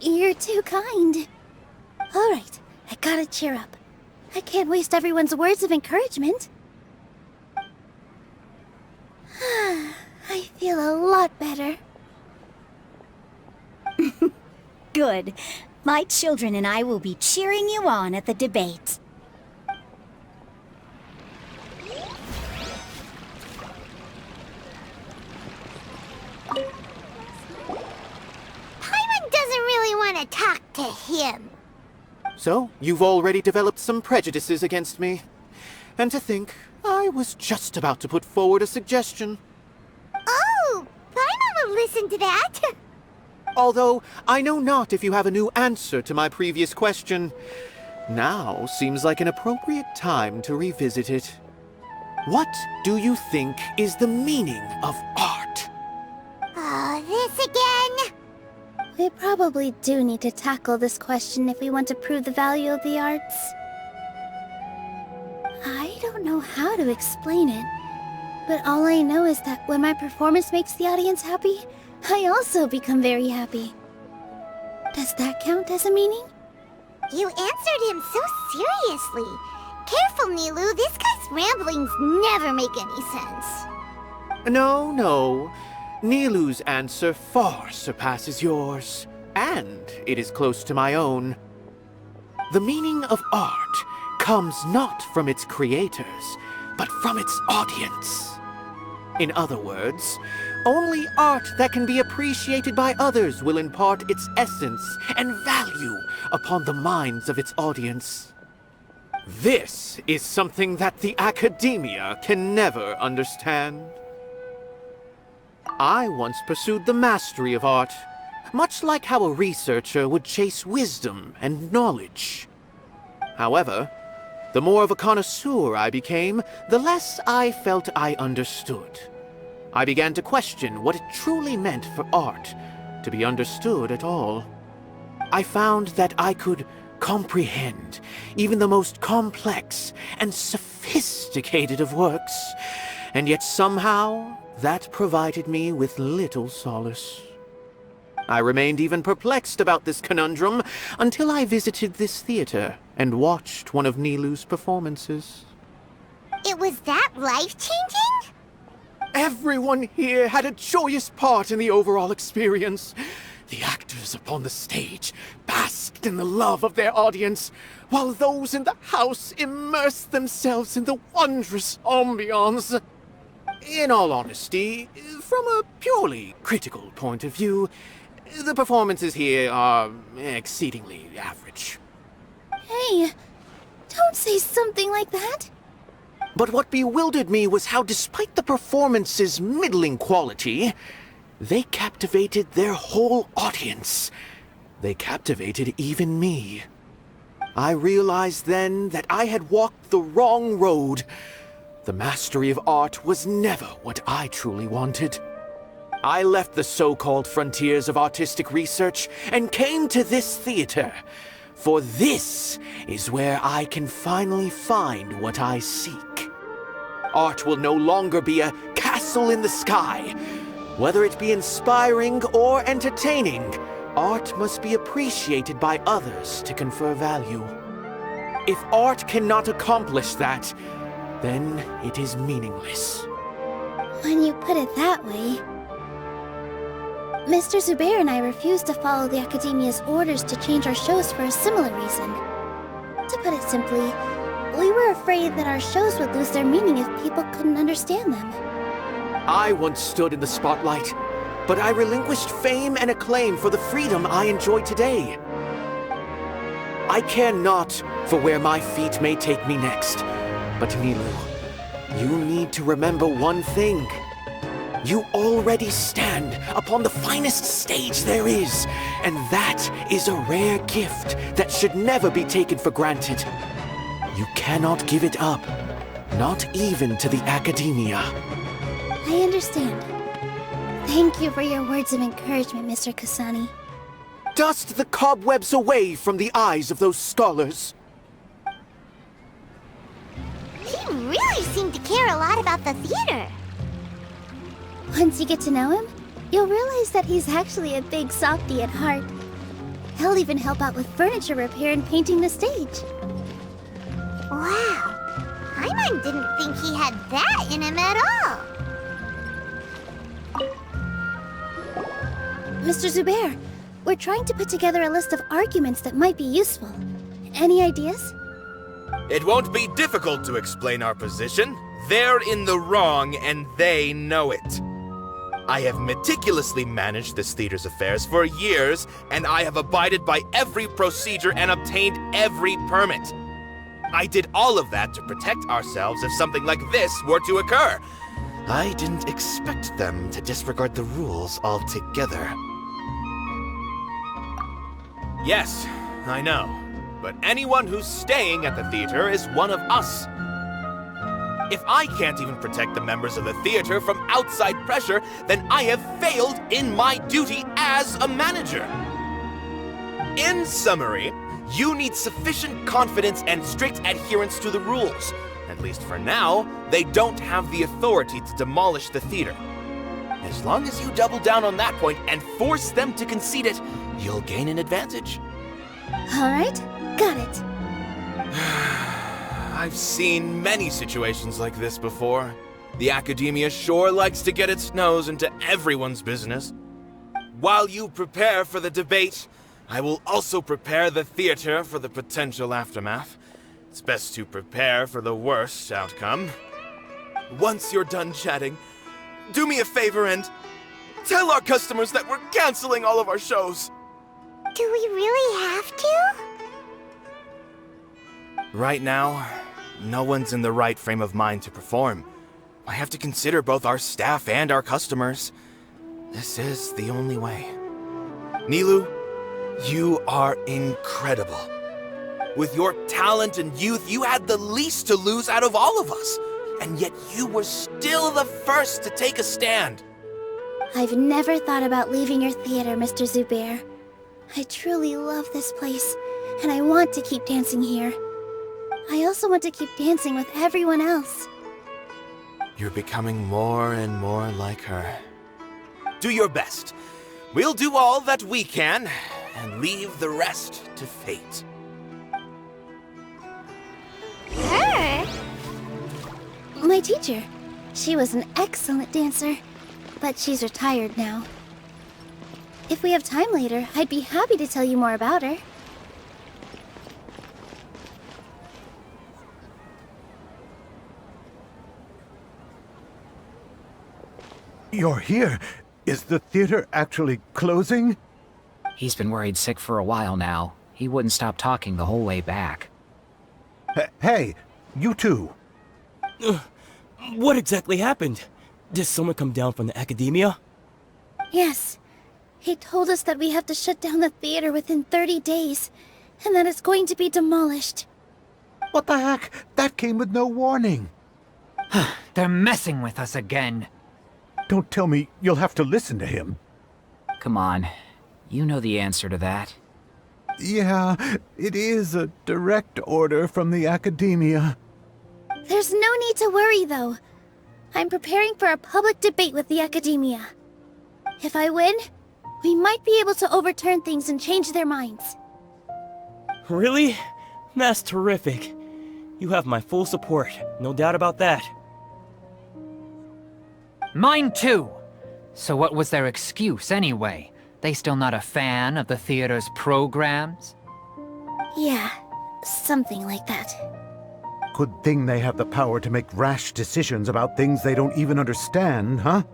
S1: You're too kind. All right, I gotta cheer up. I can't waste everyone's words of encouragement. I feel a lot better.
S11: Good. My children and I will be cheering you on at the debate.
S2: Paimon doesn't really want to talk to him.
S10: So, you've already developed some prejudices against me. And to think, I was just about to put forward a suggestion.
S2: Oh, Paimon will listen to that.
S10: Although I know not if you have a new answer to my previous question. Now seems like an appropriate time to revisit it. What do you think is the meaning of art?
S2: Oh, this again?
S1: We probably do need to tackle this question if we want to prove the value of the arts. I don't know how to explain it, but all I know is that when my performance makes the audience happy, I also become very happy. Does that count as a meaning?
S2: You answered him so seriously. Careful, Nilou. This guy's ramblings never make any sense.
S10: No. Nilou's answer far surpasses yours, and it is close to my own. The meaning of art comes not from its creators, but from its audience. In other words, only art that can be appreciated by others will impart its essence and value upon the minds of its audience. This is something that the academia can never understand. I once pursued the mastery of art, much like how a researcher would chase wisdom and knowledge. However, the more of a connoisseur I became, the less I felt I understood. I began to question what it truly meant for art to be understood at all. I found that I could comprehend even the most complex and sophisticated of works, and yet somehow that provided me with little solace. I remained even perplexed about this conundrum until I visited this theater and watched one of Nilou's performances.
S2: It was that life-changing?
S10: Everyone here had a joyous part in the overall experience. The actors upon the stage basked in the love of their audience, while those in the house immersed themselves in the wondrous ambiance. In all honesty, from a purely critical point of view, the performances here are exceedingly average.
S1: Hey, don't say something like that.
S10: But what bewildered me was how, despite the performance's middling quality, they captivated their whole audience. They captivated even me. I realized then that I had walked the wrong road. The mastery of art was never what I truly wanted. I left the so-called frontiers of artistic research and came to this theater, for this is where I can finally find what I seek. Art will no longer be a castle in the sky. Whether it be inspiring or entertaining, art must be appreciated by others to confer value. If art cannot accomplish that, then it is meaningless.
S1: When you put it that way... Mr. Zubair and I refused to follow the Academia's orders to change our shows for a similar reason. To put it simply, we were afraid that our shows would lose their meaning if people couldn't understand them.
S10: I once stood in the spotlight, but I relinquished fame and acclaim for the freedom I enjoy today. I care not for where my feet may take me next, but Nilou, you need to remember one thing. You already stand upon the finest stage there is, and that is a rare gift that should never be taken for granted. You cannot give it up, not even to the Academia.
S1: I understand. Thank you for your words of encouragement, Mr. Kasani.
S10: Dust the cobwebs away from the eyes of those scholars.
S2: He really seemed to care a lot about the theater.
S1: Once you get to know him, you'll realize that he's actually a big softie at heart. He'll even help out with furniture repair and painting the stage.
S2: Wow. Paimon didn't think he had that in him at all.
S1: Mr. Zubair, we're trying to put together a list of arguments that might be useful. Any ideas?
S6: It won't be difficult to explain our position. They're in the wrong, and they know it. I have meticulously managed this theater's affairs for years, and I have abided by every procedure and obtained every permit. I did all of that to protect ourselves if something like this were to occur. I didn't expect them to disregard the rules altogether. Yes, I know. But anyone who's staying at the theater is one of us. If I can't even protect the members of the theater from outside pressure, then I have failed in my duty as a manager. In summary, you need sufficient confidence and strict adherence to the rules. At least for now, they don't have the authority to demolish the theater. As long as you double down on that point and force them to concede it, you'll gain an advantage.
S1: All right, got it.
S6: I've seen many situations like this before. The academia sure likes to get its nose into everyone's business. While you prepare for the debate, I will also prepare the theater for the potential aftermath. It's best to prepare for the worst outcome. Once you're done chatting, do me a favor and tell our customers that we're canceling all of our shows.
S2: Do we really have to?
S6: Right now, no one's in the right frame of mind to perform. I have to consider both our staff and our customers. This is the only way. Nilou, you are incredible. With your talent and youth, you had the least to lose out of all of us. And yet you were still the first to take a stand.
S1: I've never thought about leaving your theater, Mr. Zubair. I truly love this place, and I want to keep dancing here. I also want to keep dancing with everyone else.
S6: You're becoming more and more like her. Do your best. We'll do all that we can, and leave the rest to fate.
S2: Her?
S1: My teacher. She was an excellent dancer, but she's retired now. If we have time later, I'd be happy to tell you more about her.
S8: You're here. Is the theater actually closing?
S7: He's been worried sick for a while now. He wouldn't stop talking the whole way back.
S8: Hey, you two.
S4: What exactly happened? Did someone come down from the academia?
S1: Yes. He told us that we have to shut down the theater within 30 days, and that it's going to be demolished.
S8: What the heck? That came with no warning.
S5: They're messing with us again.
S8: Don't tell me you'll have to listen to him.
S7: Come on. You know the answer to that.
S8: Yeah, it is a direct order from the academia.
S1: There's no need to worry, though. I'm preparing for a public debate with the academia. If I win, we might be able to overturn things and change their minds.
S4: Really? That's terrific. You have my full support, no doubt about that.
S5: Mine too. So what was their excuse anyway? They still not a fan of the theater's programs?
S1: Yeah, something like that.
S8: Good thing they have the power to make rash decisions about things they don't even understand, huh?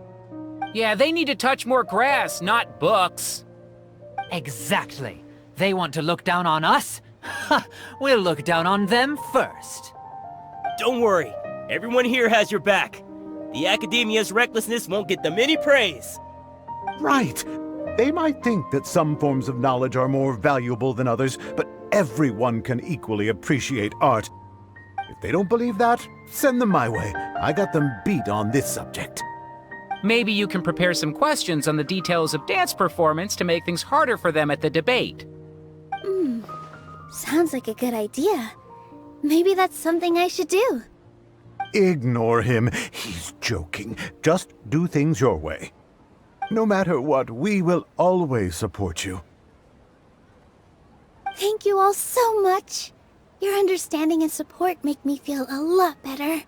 S7: Yeah, they need to touch more grass, not books.
S5: Exactly. They want to look down on us? Ha! We'll look down on them first.
S4: Don't worry. Everyone here has your back. The academia's recklessness won't get them any praise.
S8: Right. They might think that some forms of knowledge are more valuable than others, but everyone can equally appreciate art. If they don't believe that, send them my way. I got them beat on this subject.
S7: Maybe you can prepare some questions on the details of dance performance to make things harder for them at the debate.
S1: Sounds like a good idea. Maybe that's something I should do.
S8: Ignore him. He's joking. Just do things your way. No matter what, we will always support you.
S1: Thank you all so much. Your understanding and support make me feel a lot better.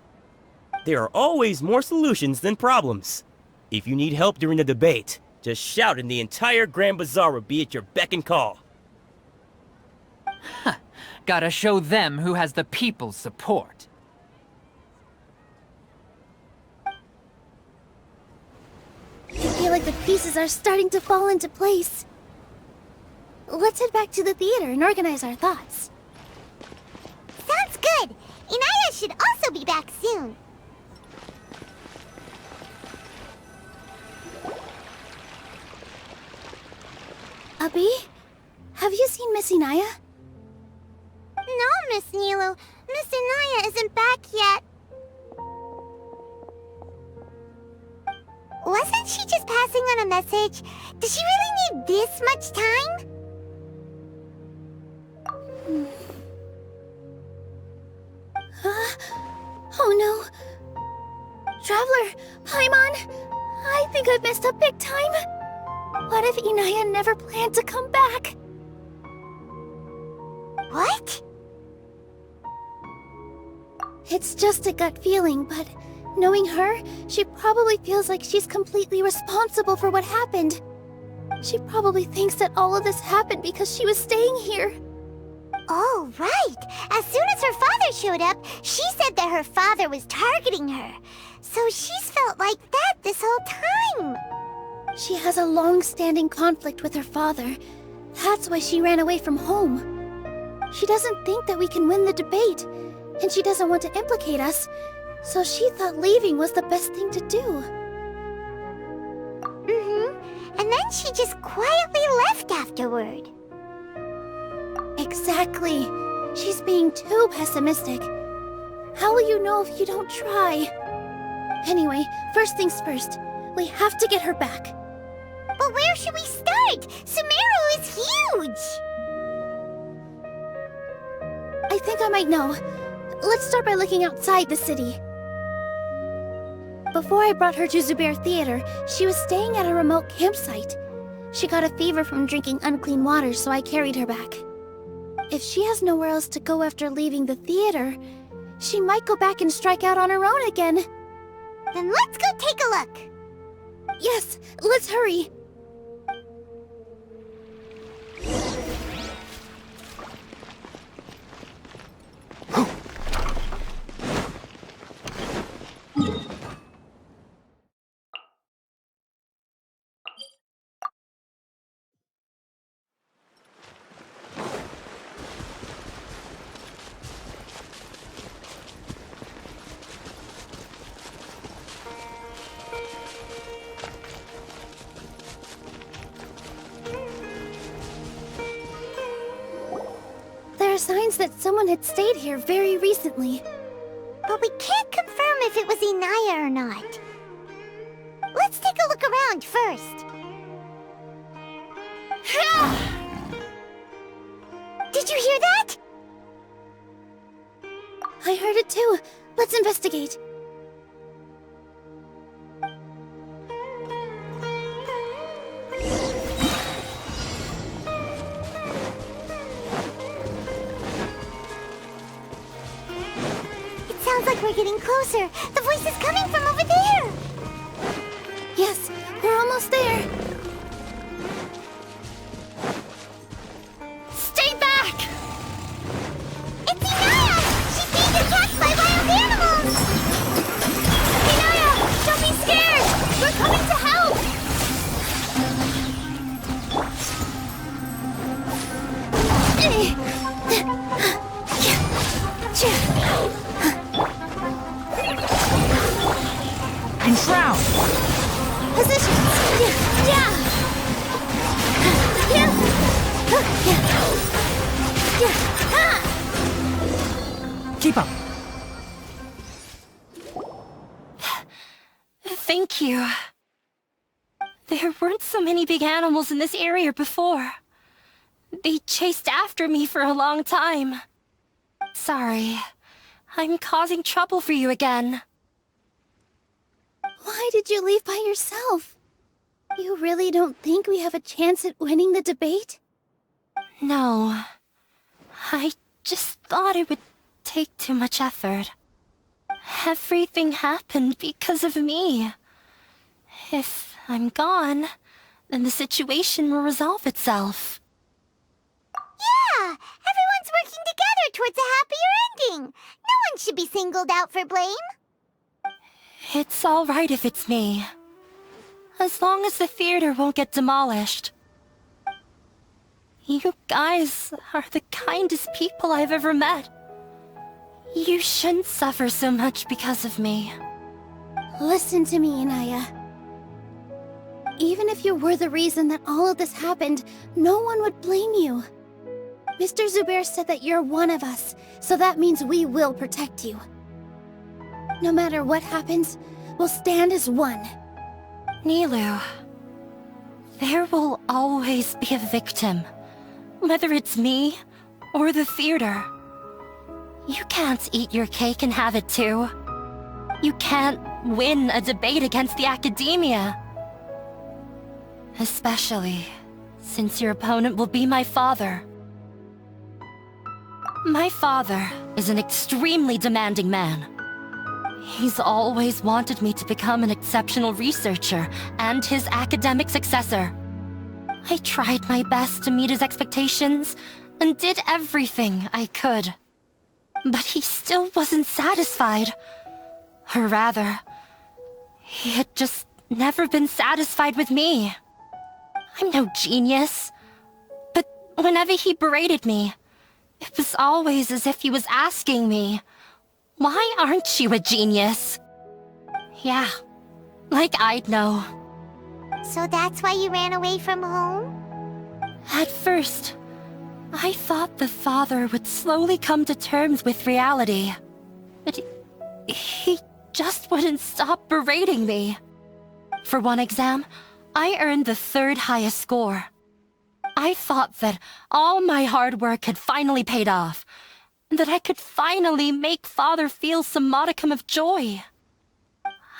S4: There are always more solutions than problems. If you need help during the debate, just shout and the entire Grand Bazaar will be at your beck and call.
S5: Gotta show them who has the people's support.
S1: I feel like the pieces are starting to fall into place. Let's head back to the theater and organize our thoughts.
S2: Sounds good. Inayah should also be back soon.
S1: Abi, have you seen Miss Inayah?
S2: No, Miss Nilou. Miss Inayah isn't back yet. Wasn't she just passing on a message? Does she really need this much time?
S1: Oh no. Traveler, Paimon, I think I've messed up big time. What if Inayah never planned to come back?
S2: What?
S1: It's just a gut feeling, but knowing her, she probably feels like she's completely responsible for what happened. She probably thinks that all of this happened because she was staying here.
S2: Oh, right. As soon as her father showed up, she said that her father was targeting her. So she's felt like that this whole time.
S1: She has a long-standing conflict with her father. That's why she ran away from home. She doesn't think that we can win the debate, and she doesn't want to implicate us, so she thought leaving was the best thing to do.
S2: And then she just quietly left afterward.
S1: Exactly. She's being too pessimistic. How will you know if you don't try? Anyway, first things first. We have to get her back.
S2: But where should we start? Sumeru is huge!
S1: I think I might know. Let's start by looking outside the city. Before I brought her to Zubair Theater, she was staying at a remote campsite. She got a fever from drinking unclean water, so I carried her back. If she has nowhere else to go after leaving the theater, she might go back and strike out on her own again.
S2: Then let's go take a look.
S1: Yes, let's hurry. There are signs that someone had stayed here very recently.
S2: But we can't confirm if it was Inayah or not. Let's take a look around first. Did you hear that?
S1: I heard it too. Let's investigate.
S2: Sounds like we're getting closer. The voice is coming from over there.
S1: Yes, we're almost there.
S9: Stay back!
S2: It's Inayah! She's being attacked by wild animals!
S1: Inayah, don't be scared! We're coming to help!
S7: Enshroud!
S1: Position! Yeah!
S7: Keep up!
S9: Thank you. There weren't so many big animals in this area before. They chased after me for a long time. Sorry. I'm causing trouble for you again.
S1: Why did you leave by yourself? You really don't think we have a chance at winning the debate?
S9: No. I just thought it would take too much effort. Everything happened because of me. If I'm gone, then the situation will resolve itself.
S2: Yeah! Everyone's working together towards a happier ending. No one should be singled out for blame.
S9: It's all right if it's me. As long as the theater won't get demolished. You guys are the kindest people I've ever met. You shouldn't suffer so much because of me.
S1: Listen to me, Inayah. Even if you were the reason that all of this happened, no one would blame you. Mr. Zubair said that you're one of us, so that means we will protect you. No matter what happens, we'll stand as one.
S9: Nilou, there will always be a victim, whether it's me or the theater. You can't eat your cake and have it too. You can't win a debate against the academia. Especially since your opponent will be my father. My father is an extremely demanding man. He's always wanted me to become an exceptional researcher and his academic successor. I tried my best to meet his expectations and did everything I could. But he still wasn't satisfied. Or rather, he had just never been satisfied with me. I'm no genius. But whenever he berated me, it was always as if he was asking me, "Why aren't you a genius?" Yeah, like I'd know.
S2: So that's why you ran away from home?
S9: At first, I thought the father would slowly come to terms with reality. But he just wouldn't stop berating me. For one exam, I earned the 3rd highest score. I thought that all my hard work had finally paid off, and that I could finally make father feel some modicum of joy.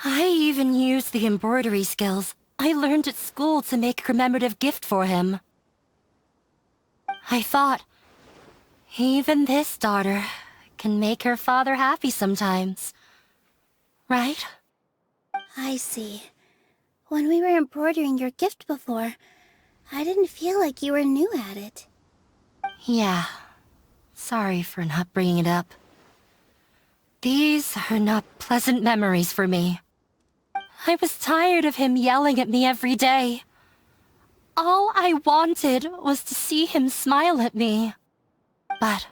S9: I even used the embroidery skills I learned at school to make a commemorative gift for him. I thought, even this daughter can make her father happy sometimes. Right?
S1: I see. When we were embroidering your gift before, I didn't feel like you were new at it.
S9: Yeah. Sorry for not bringing it up. These are not pleasant memories for me. I was tired of him yelling at me every day. All I wanted was to see him smile at me. But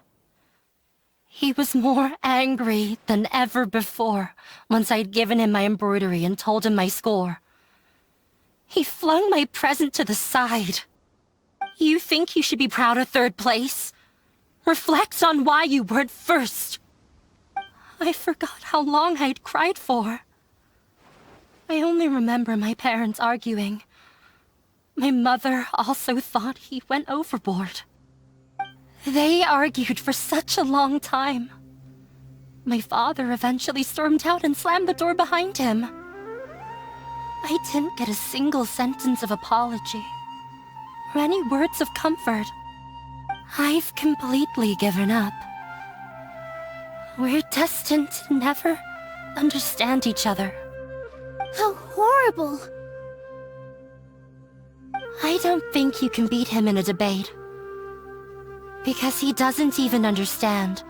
S9: he was more angry than ever before once I'd given him my embroidery and told him my score. He flung my present to the side. You think you should be proud of 3rd place? Reflect on why you weren't first. I forgot how long I'd cried for. I only remember my parents arguing. My mother also thought he went overboard. They argued for such a long time. My father eventually stormed out and slammed the door behind him. I didn't get a single sentence of apology or any words of comfort. I've completely given up. We're destined to never understand each other.
S1: How horrible!
S9: I don't think you can beat him in a debate. Because he doesn't even understand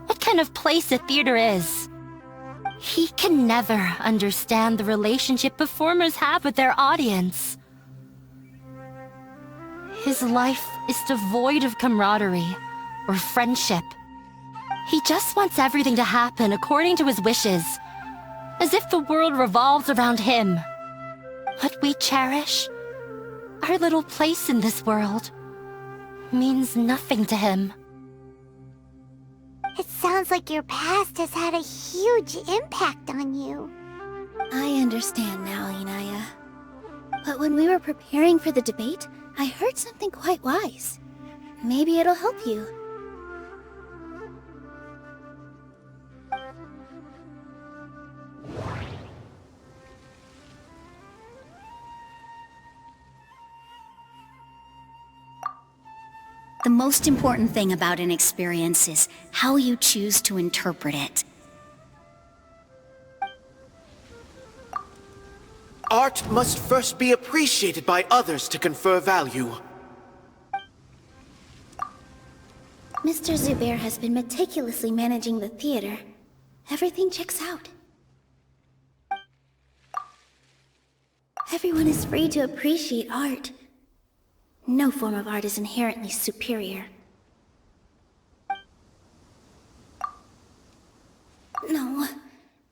S9: what kind of place a theater is. He can never understand the relationship performers have with their audience. His life is devoid of camaraderie or friendship. He just wants everything to happen according to his wishes, as if the world revolves around him. What we cherish, our little place in this world, means nothing to him.
S2: It sounds like your past has had a huge impact on you.
S1: I understand now, Inayah. But when we were preparing for the debate, I heard something quite wise. Maybe it'll help you.
S11: The most important thing about an experience is how you choose to interpret it.
S10: Art must first be appreciated by others to confer value.
S1: Mr. Zubair has been meticulously managing the theater. Everything checks out. Everyone is free to appreciate art. No form of art is inherently superior. No,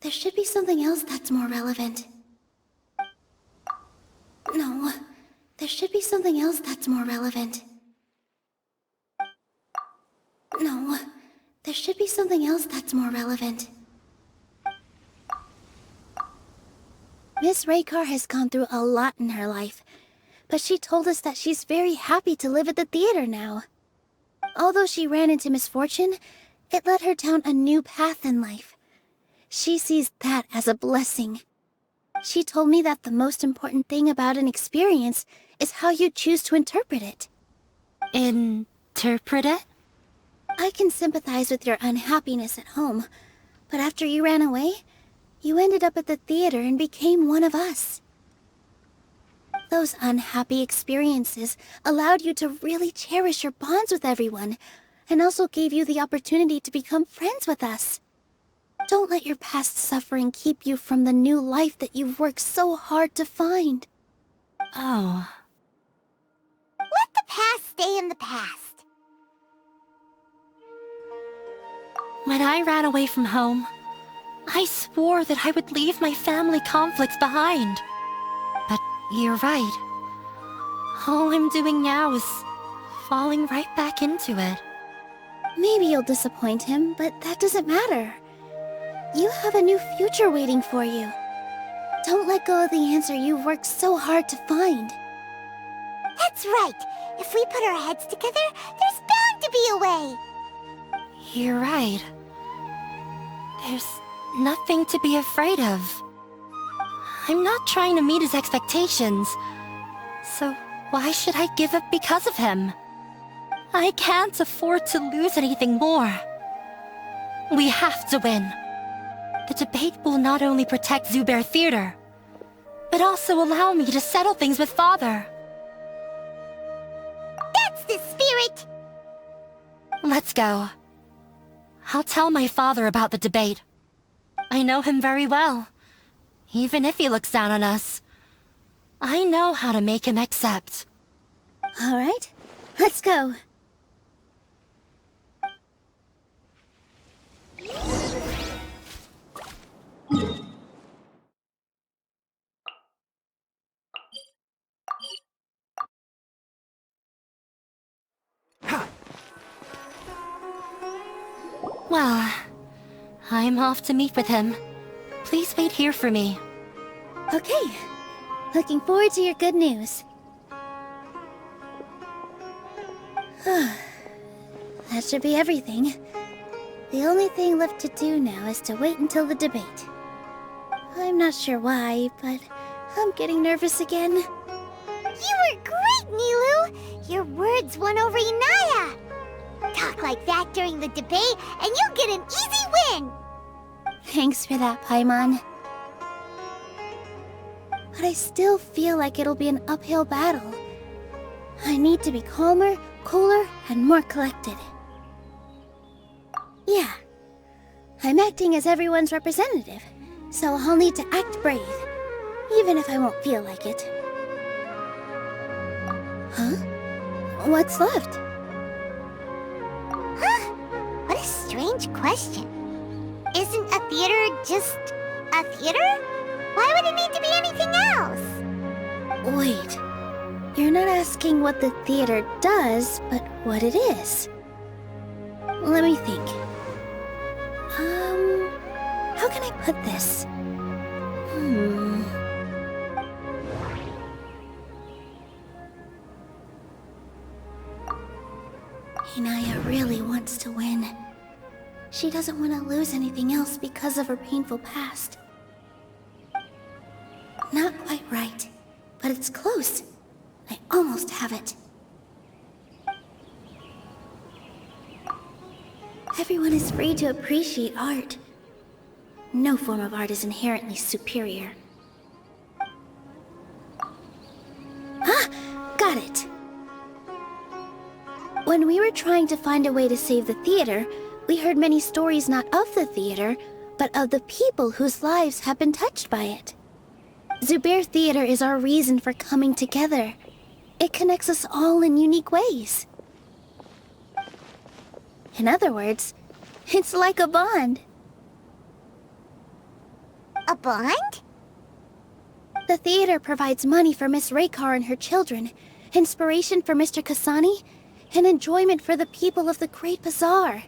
S1: there should be something else that's more relevant. No, there should be something else that's more relevant. should be something else that's more relevant. Miss Raykar has gone through a lot in her life, but she told us that she's very happy to live at the theater now. Although she ran into misfortune, it led her down a new path in life. She sees that as a blessing. She told me that the most important thing about an experience is how you choose to interpret it.
S9: Interpret it?
S1: I can sympathize with your unhappiness at home, but after you ran away, you ended up at the theater and became one of us. Those unhappy experiences allowed you to really cherish your bonds with everyone, and also gave you the opportunity to become friends with us. Don't let your past suffering keep you from the new life that you've worked so hard to find.
S9: Oh.
S2: Let the past stay in the past.
S9: When I ran away from home, I swore that I would leave my family conflicts behind. But you're right. All I'm doing now is falling right back into it.
S1: Maybe you'll disappoint him, but that doesn't matter. You have a new future waiting for you. Don't let go of the answer you've worked so hard to find.
S2: That's right. If we put our heads together, there's bound to be a way.
S9: You're right. There's nothing to be afraid of. I'm not trying to meet his expectations, so why should I give up because of him? I can't afford to lose anything more. We have to win. The debate will not only protect Zubair Theater, but also allow me to settle things with Father.
S2: That's the spirit!
S9: Let's go. I'll tell my father about the debate. I know him very well. Even if he looks down on us, I know how to make him accept.
S1: All right, let's go.
S9: Well, I'm off to meet with him. Please wait here for me.
S1: Okay. Looking forward to your good news. That should be everything. The only thing left to do now is to wait until the debate. I'm not sure why, but I'm getting nervous again.
S2: You were great, Nilou! Your words won over Inayah! Talk like that during the debate, and you'll get an easy win!
S1: Thanks for that, Paimon. But I still feel like it'll be an uphill battle. I need to be calmer, cooler, and more collected. Yeah. I'm acting as everyone's representative, so I'll need to act brave, even if I won't feel like it. Huh? What's left?
S2: Huh? What a strange question. Isn't a theater just a theater? Why would it need to be anything else?
S1: Wait. You're not asking what the theater does, but what it is. Let me think. How can I put this? Inayah really wants to win. She doesn't want to lose anything else because of her painful past. Not quite right, but it's close. I almost have it. Everyone is free to appreciate art. No form of art is inherently superior. Ah! Got it! When we were trying to find a way to save the theater, we heard many stories not of the theater, but of the people whose lives have been touched by it. Zubair Theater is our reason for coming together. It connects us all in unique ways. In other words, it's like a bond.
S2: A bond?
S1: The theater provides money for Miss Raykar and her children, inspiration for Mr. Kasani, and enjoyment for the people of the Great Bazaar.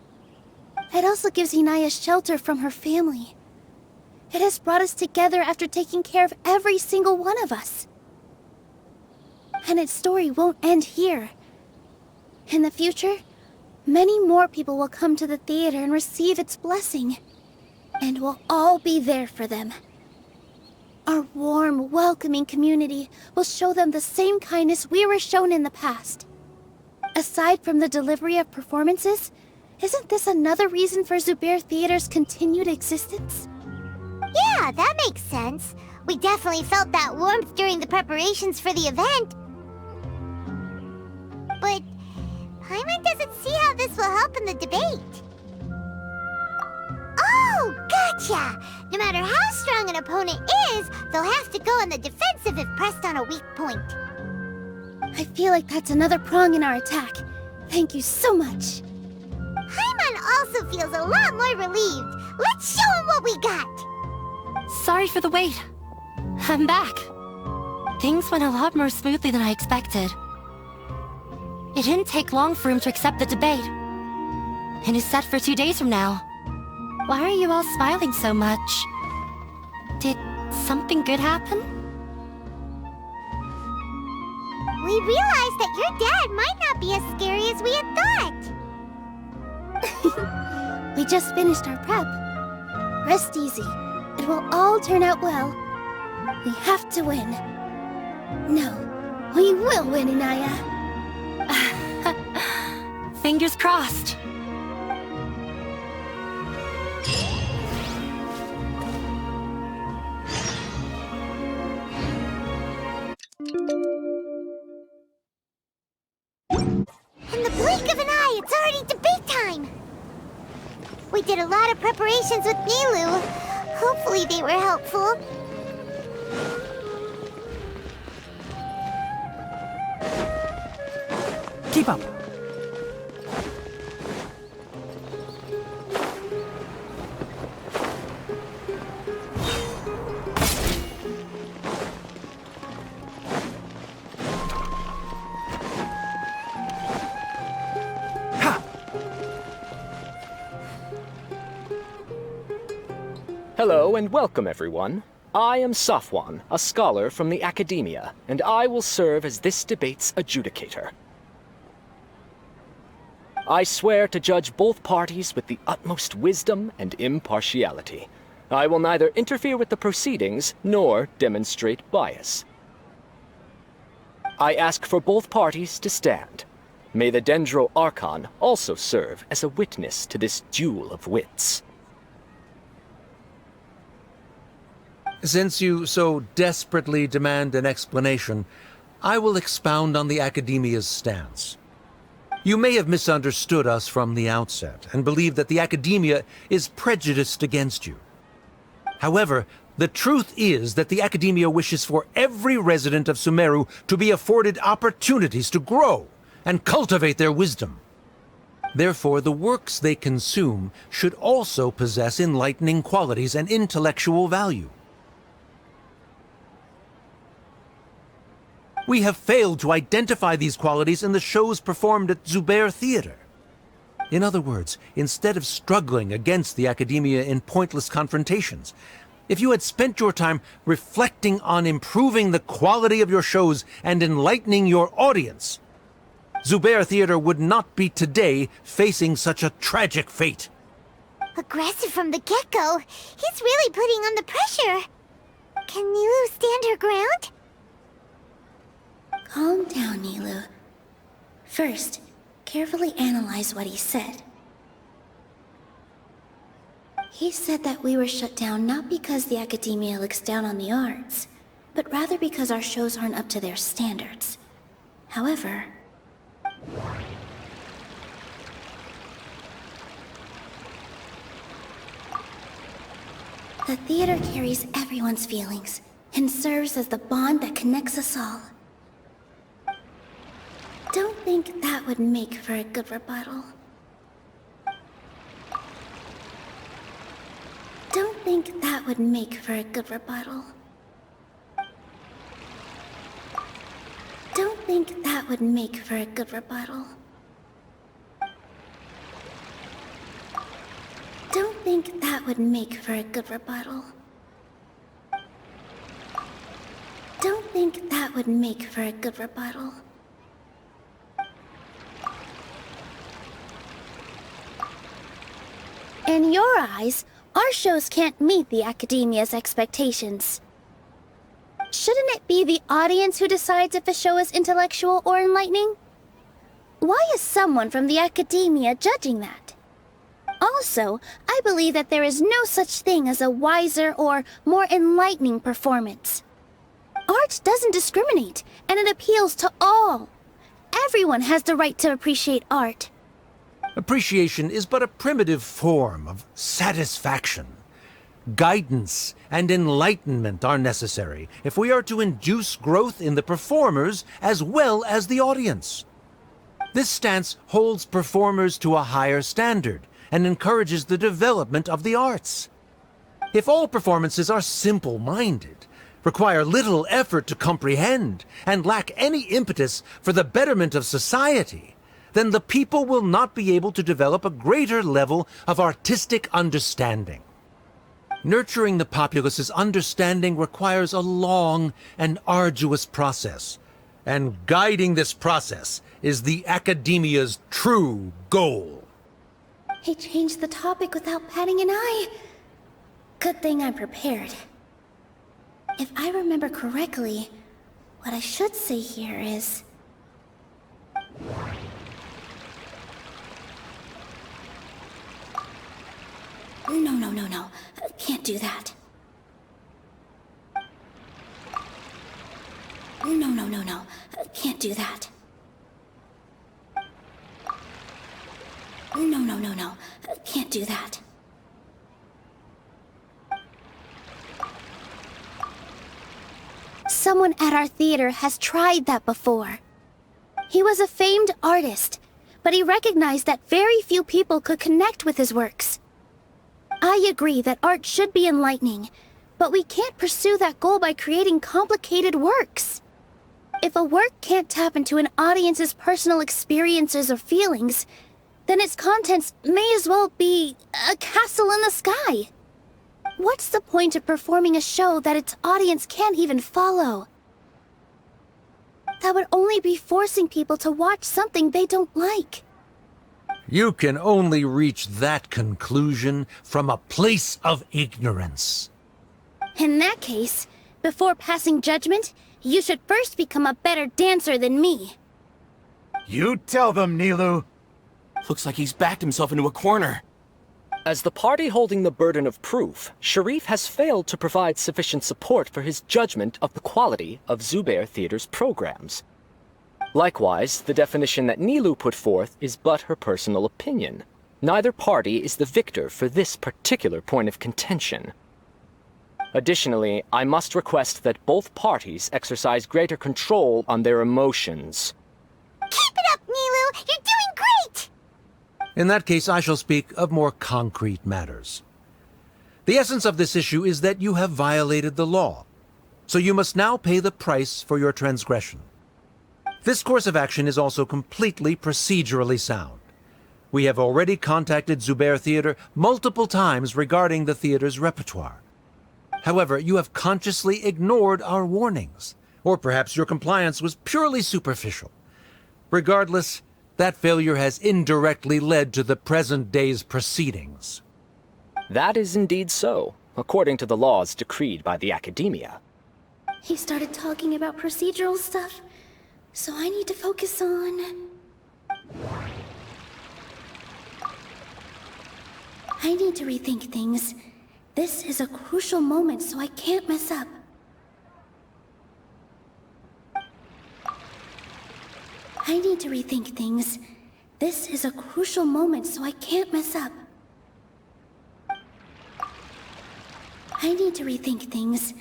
S1: It also gives Inayah shelter from her family. It has brought us together after taking care of every single one of us. And its story won't end here. In the future, many more people will come to the theater and receive its blessing. And we'll all be there for them. Our warm, welcoming community will show them the same kindness we were shown in the past. Aside from the delivery of performances, isn't this another reason for Zubair Theater's continued existence?
S2: Yeah, that makes sense. We definitely felt that warmth during the preparations for the event. But Paimon doesn't see how this will help in the debate. Oh, gotcha! No matter how strong an opponent is, they'll have to go on the defensive if pressed on a weak point.
S1: I feel like that's another prong in our attack. Thank you so much.
S2: Paimon also feels a lot more relieved. Let's show him what we got!
S9: Sorry for the wait. I'm back. Things went a lot more smoothly than I expected. It didn't take long for him to accept the debate. It is set for 2 days from now. Why are you all smiling so much? Did something good happen?
S2: We realized that your dad might not be as scary as we had thought.
S1: We just finished our prep. Rest easy. It will all turn out well. We have to win. No, we will win, Inayah.
S9: Fingers crossed.
S2: In the blink of an eye, it's already debate time! We did a lot of preparations with Nilou. Hopefully they were helpful.
S7: Keep up.
S15: Hello and welcome, everyone. I am Safwan, a scholar from the Academia, and I will serve as this debate's adjudicator. I swear to judge both parties with the utmost wisdom and impartiality. I will neither interfere with the proceedings nor demonstrate bias. I ask for both parties to stand. May the Dendro Archon also serve as a witness to this duel of wits.
S12: Since you so desperately demand an explanation, I will expound on the Academia's stance. You may have misunderstood us from the outset and believe that the Academia is prejudiced against you. However, the truth is that the Academia wishes for every resident of Sumeru to be afforded opportunities to grow and cultivate their wisdom. Therefore, the works they consume should also possess enlightening qualities and intellectual value. We have failed to identify these qualities in the shows performed at Zubair Theater. In other words, instead of struggling against the Academia in pointless confrontations, if you had spent your time reflecting on improving the quality of your shows and enlightening your audience, Zubair Theater would not be today facing such a tragic fate.
S2: Aggressive from the get-go. He's really putting on the pressure. Can Nilou stand her ground?
S1: Calm down, Nilou. First, carefully analyze what he said. He said that we were shut down not because the Academia looks down on the arts, but rather because our shows aren't up to their standards. However, the theater carries everyone's feelings and serves as the bond that connects us all. Don't think that would make for a good rebuttal. Don't think that would make for a good rebuttal. Don't think that would make for a good rebuttal. think that would make for a good rebuttal. Don't think that would make for a good rebuttal. In your eyes, our shows can't meet the Academia's expectations. Shouldn't it be the audience who decides if a show is intellectual or enlightening? Why is someone from the Academia judging that? Also, I believe that there is no such thing as a wiser or more enlightening performance. Art doesn't discriminate, and it appeals to all. Everyone has the right to appreciate art.
S12: Appreciation is but a primitive form of satisfaction. Guidance and enlightenment are necessary if we are to induce growth in the performers as well as the audience. This stance holds performers to a higher standard and encourages the development of the arts. If all performances are simple-minded, require little effort to comprehend, and lack any impetus for the betterment of society, then the people will not be able to develop a greater level of artistic understanding. Nurturing the populace's understanding requires a long and arduous process, and guiding this process is the Academia's true goal.
S1: He changed the topic without batting an eye. Good thing I'm prepared. If I remember correctly, what I should say here is... No. Can't do that. No. Can't do that. No. Can't do that. Someone at our theater has tried that before. He was a famed artist, but he recognized that very few people could connect with his works. I agree that art should be enlightening, but we can't pursue that goal by creating complicated works. If a work can't tap into an audience's personal experiences or feelings, then its contents may as well be a castle in the sky. What's the point of performing a show that its audience can't even follow? That would only be forcing people to watch something they don't like.
S12: You can only reach that conclusion from a place of ignorance.
S1: In that case, before passing judgment, you should first become a better dancer than me.
S16: You tell them, Nilou.
S13: Looks like he's backed himself into a corner.
S15: As the party holding the burden of proof, Sharif has failed to provide sufficient support for his judgment of the quality of Zubair Theater's programs. Likewise, the definition that Nilou put forth is but her personal opinion. Neither party is the victor for this particular point of contention. Additionally, I must request that both parties exercise greater control on their emotions.
S2: Keep it up, Nilou! You're doing great!
S12: In that case, I shall speak of more concrete matters. The essence of this issue is that you have violated the law, so you must now pay the price for your transgression. This course of action is also completely procedurally sound. We have already contacted Zubair Theater multiple times regarding the theater's repertoire. However, you have consciously ignored our warnings, or perhaps your compliance was purely superficial. Regardless, that failure has indirectly led to the present day's proceedings.
S15: That is indeed so, according to the laws decreed by the Academia.
S1: He started talking about procedural stuff, so I need to focus on... I need to rethink things. This is a crucial moment, so I can't mess up. I need to rethink things. This is a crucial moment, so I can't mess up. I need to rethink things.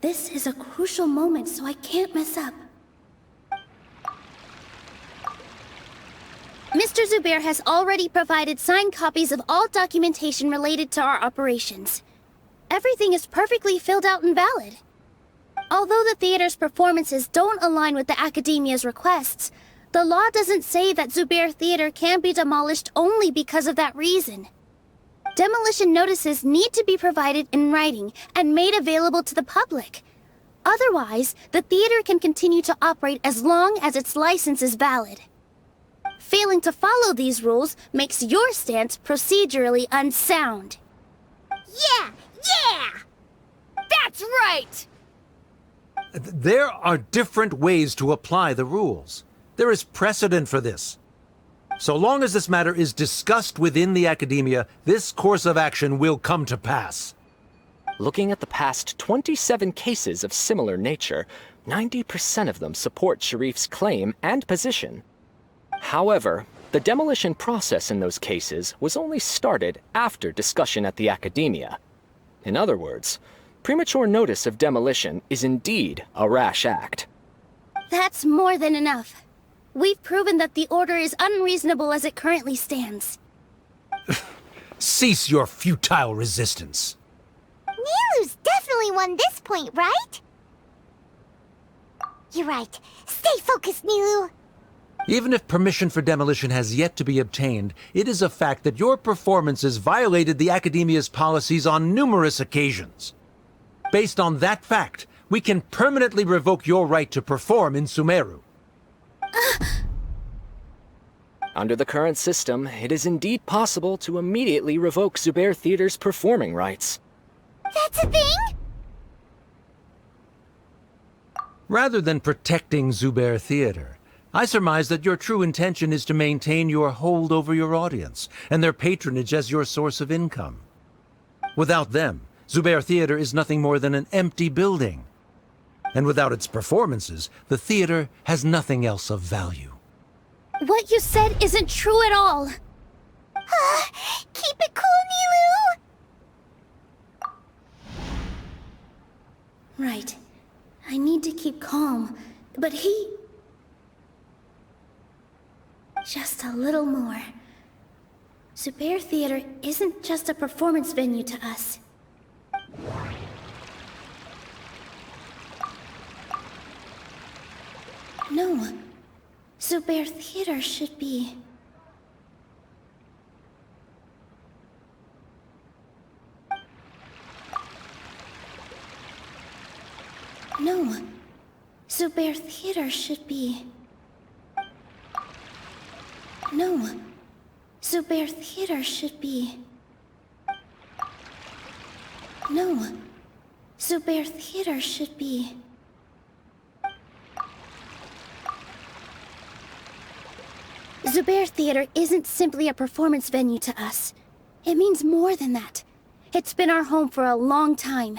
S1: This is a crucial moment, so I can't mess up. Mr. Zubair has already provided signed copies of all documentation related to our operations. Everything is perfectly filled out and valid. Although the theater's performances don't align with the Academia's requests, the law doesn't say that Zubair Theater can be demolished only because of that reason. demolition notices need to be provided in writing and made available to the public. Otherwise, the theater can continue to operate as long as its license is valid. Failing to follow these rules makes your stance procedurally unsound.
S14: Yeah! That's right!
S12: There are different ways to apply the rules. There is precedent for this. So long as this matter is discussed within the academia, this course of action will come to pass.
S15: Looking at the past 27 cases of similar nature, 90% of them support Sharif's claim and position. However, the demolition process in those cases was only started after discussion at the academia. In other words, premature notice of demolition is indeed a rash act.
S1: That's more than enough. We've proven that the order is unreasonable as it currently stands.
S12: Cease your futile resistance.
S2: Nilou's definitely won this point, right? You're right. Stay focused, Nilou.
S12: Even if permission for demolition has yet to be obtained, it is a fact that your performances violated the Academia's policies on numerous occasions. Based on that fact, we can permanently revoke your right to perform in Sumeru.
S15: Under the current system, it is indeed possible to immediately revoke Zubair Theater's performing rights.
S2: That's a thing?
S12: Rather than protecting Zubair Theater, I surmise that your true intention is to maintain your hold over your audience and their patronage as your source of income. Without them, Zubair Theater is nothing more than an empty building. And without its performances, the theater has nothing else of value.
S1: What you said isn't true at all.
S2: Keep it cool, Nilou!
S1: Right. I need to keep calm, but he... Just a little more. Zubair Theater isn't just a performance venue to us. No. Zubair Theater should be... No. Zubair Theater should be... No. Zubair Theater should be... No. Zubair Theater should be... Zubair Theater isn't simply a performance venue to us. It means more than that. It's been our home for a long time.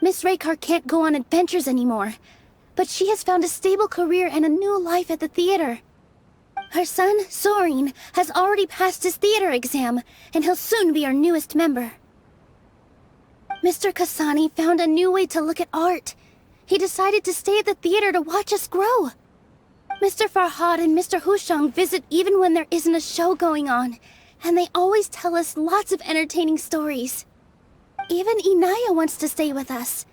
S1: Miss Raykar can't go on adventures anymore, but she has found a stable career and a new life at the theater. Her son, Soren, has already passed his theater exam, and he'll soon be our newest member. Mr. Kasani found a new way to look at art. He decided to stay at the theater to watch us grow. Mr. Farhad and Mr. Hushang visit even when there isn't a show going on, and they always tell us lots of entertaining stories. Even Inayah wants to stay with us,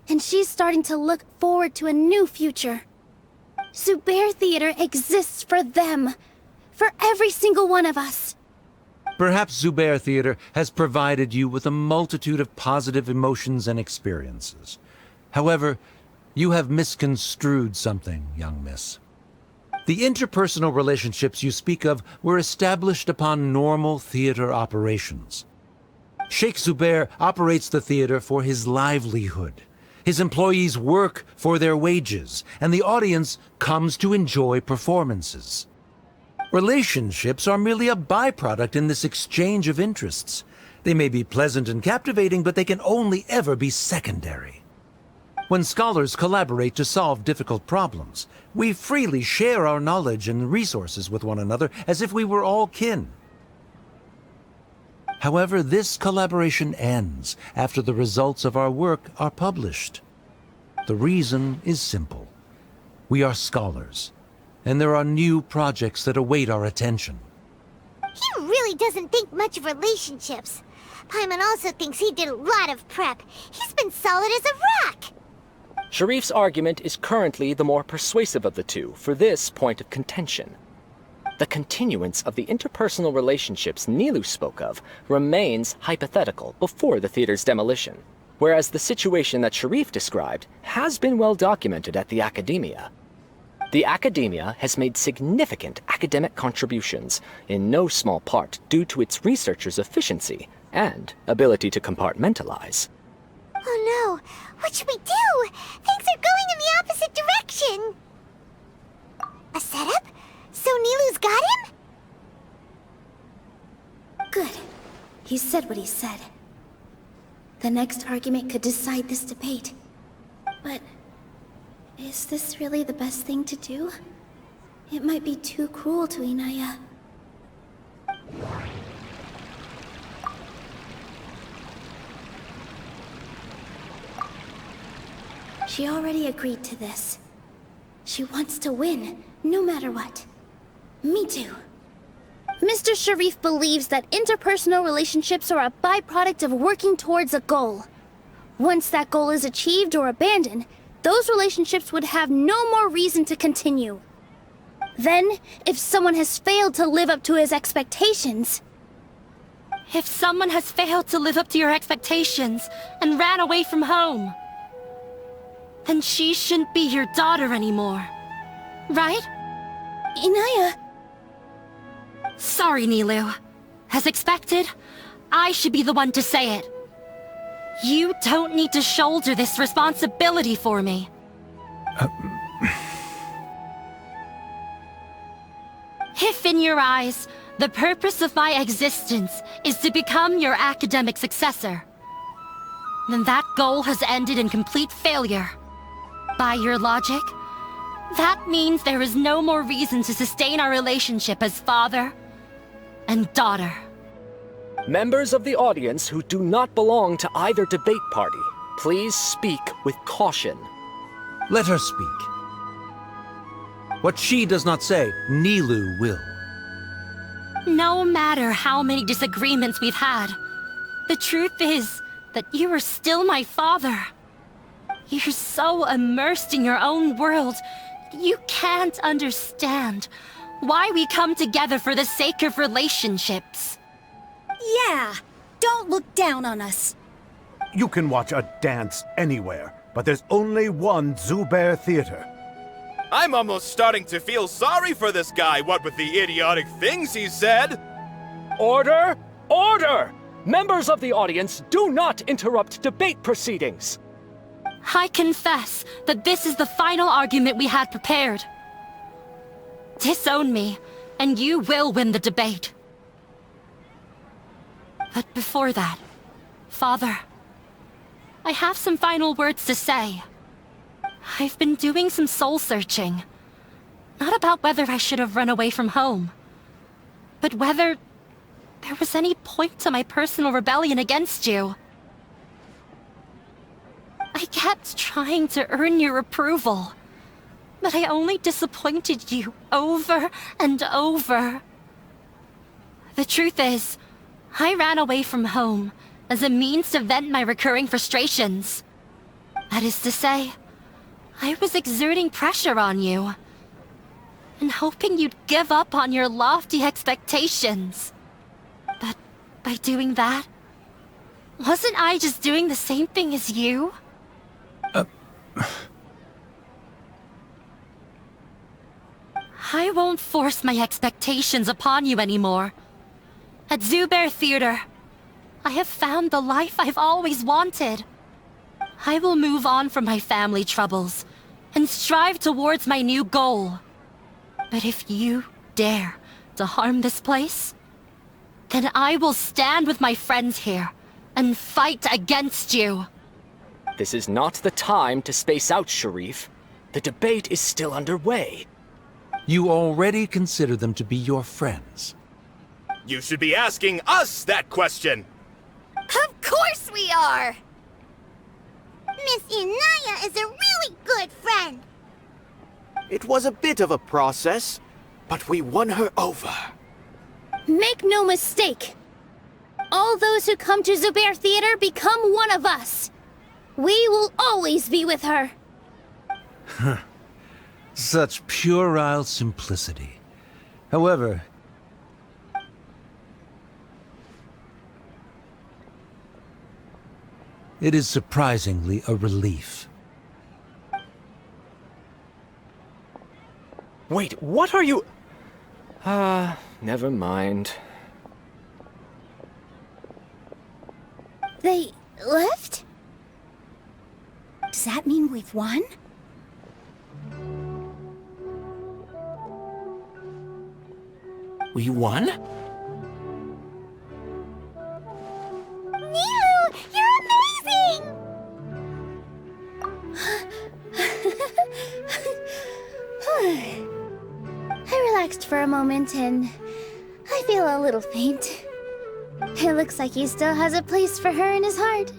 S1: and she's starting to look forward to a new future. Zubair Theater exists for them, for every single one of us.
S12: Perhaps Zubair Theater has provided you with a multitude of positive emotions and experiences. However, you have misconstrued something, young miss. The interpersonal relationships you speak of were established upon normal theater operations. Sheikh Zubair operates the theater for his livelihood. His employees work for their wages, and the audience comes to enjoy performances. Relationships are merely a byproduct in this exchange of interests. They may be pleasant and captivating, but they can only ever be secondary. When scholars collaborate to solve difficult problems, we freely share our knowledge and resources with one another as if we were all kin. However, this collaboration ends after the results of our work are published. The reason is simple. We are scholars, and there are new projects that await our attention.
S2: He really doesn't think much of relationships. Paimon also thinks he did a lot of prep. He's been solid as a rock.
S15: Sharif's argument is currently the more persuasive of the two for this point of contention. the continuance of the interpersonal relationships Nilou spoke of remains hypothetical before the theater's demolition, whereas the situation that Sharif described has been well documented at the Academia. The Academia has made significant academic contributions, in no small part due to its researchers' efficiency and ability to compartmentalize.
S2: Oh no! What should we do? Things are going in the opposite direction! A setup? So Nilou's got him?
S1: Good. He said what he said. The next argument could decide this debate. But is this really the best thing to do? It might be too cruel to Inayah. She already agreed to this. She wants to win, no matter what. Me too. Mr. Sharif believes that interpersonal relationships are a byproduct of working towards a goal. Once that goal is achieved or abandoned, those relationships would have no more reason to continue. Then, if someone has failed to live up to his expectations...
S9: If someone has failed to live up to your expectations and ran away from home, then she shouldn't be your daughter anymore. Right?
S1: Inayah...
S9: Sorry, Nilou. As expected, I should be the one to say it. You don't need to shoulder this responsibility for me. If in your eyes, the purpose of my existence is to become your academic successor, then that goal has ended in complete failure. By your logic, that means there is no more reason to sustain our relationship as father and daughter.
S15: Members of the audience who do not belong to either debate party, please speak with caution.
S12: Let her speak. What she does not say, Nilou will.
S9: No matter how many disagreements we've had, the truth is that you are still my father. You're so immersed in your own world, you can't understand why we come together for the sake of relationships.
S11: Yeah, don't look down on us.
S8: You can watch a dance anywhere, but there's only one Zubair Theater.
S6: I'm almost starting to feel sorry for this guy, what with the idiotic things he said.
S15: Order! Order! Members of the audience, do not interrupt debate proceedings.
S9: I confess that this is the final argument we had prepared. Disown me, and you will win the debate. But before that, Father, I have some final words to say. I've been doing some soul-searching. Not about whether I should have run away from home, but whether there was any point to my personal rebellion against you. I kept trying to earn your approval, but I only disappointed you over and over. The truth is, I ran away from home as a means to vent my recurring frustrations. That is to say, I was exerting pressure on you, and hoping you'd give up on your lofty expectations. But by doing that, wasn't I just doing the same thing as you? I won't force my expectations upon you anymore. At Zubair Theater, I have found the life I've always wanted. I will move on from my family troubles and strive towards my new goal. But if you dare to harm this place, then I will stand with my friends here and fight against you.
S15: This is not the time to space out, Sharif. The debate is still underway.
S12: You already consider them to be your friends.
S6: You should be asking us that question.
S14: Of course we are!
S2: Miss Inayah is a really good friend.
S10: It was a bit of a process, but we won her over.
S1: Make no mistake. All those who come to Zubair Theater become one of us. We will always be with her.
S12: Such puerile simplicity. However, it is surprisingly a relief.
S15: Wait, what are you... never mind.
S11: They left? Does that mean we've won?
S13: We won?
S2: Nilou, you're amazing!
S1: I relaxed for a moment and I feel a little faint. It looks like he still has a place for her in his heart.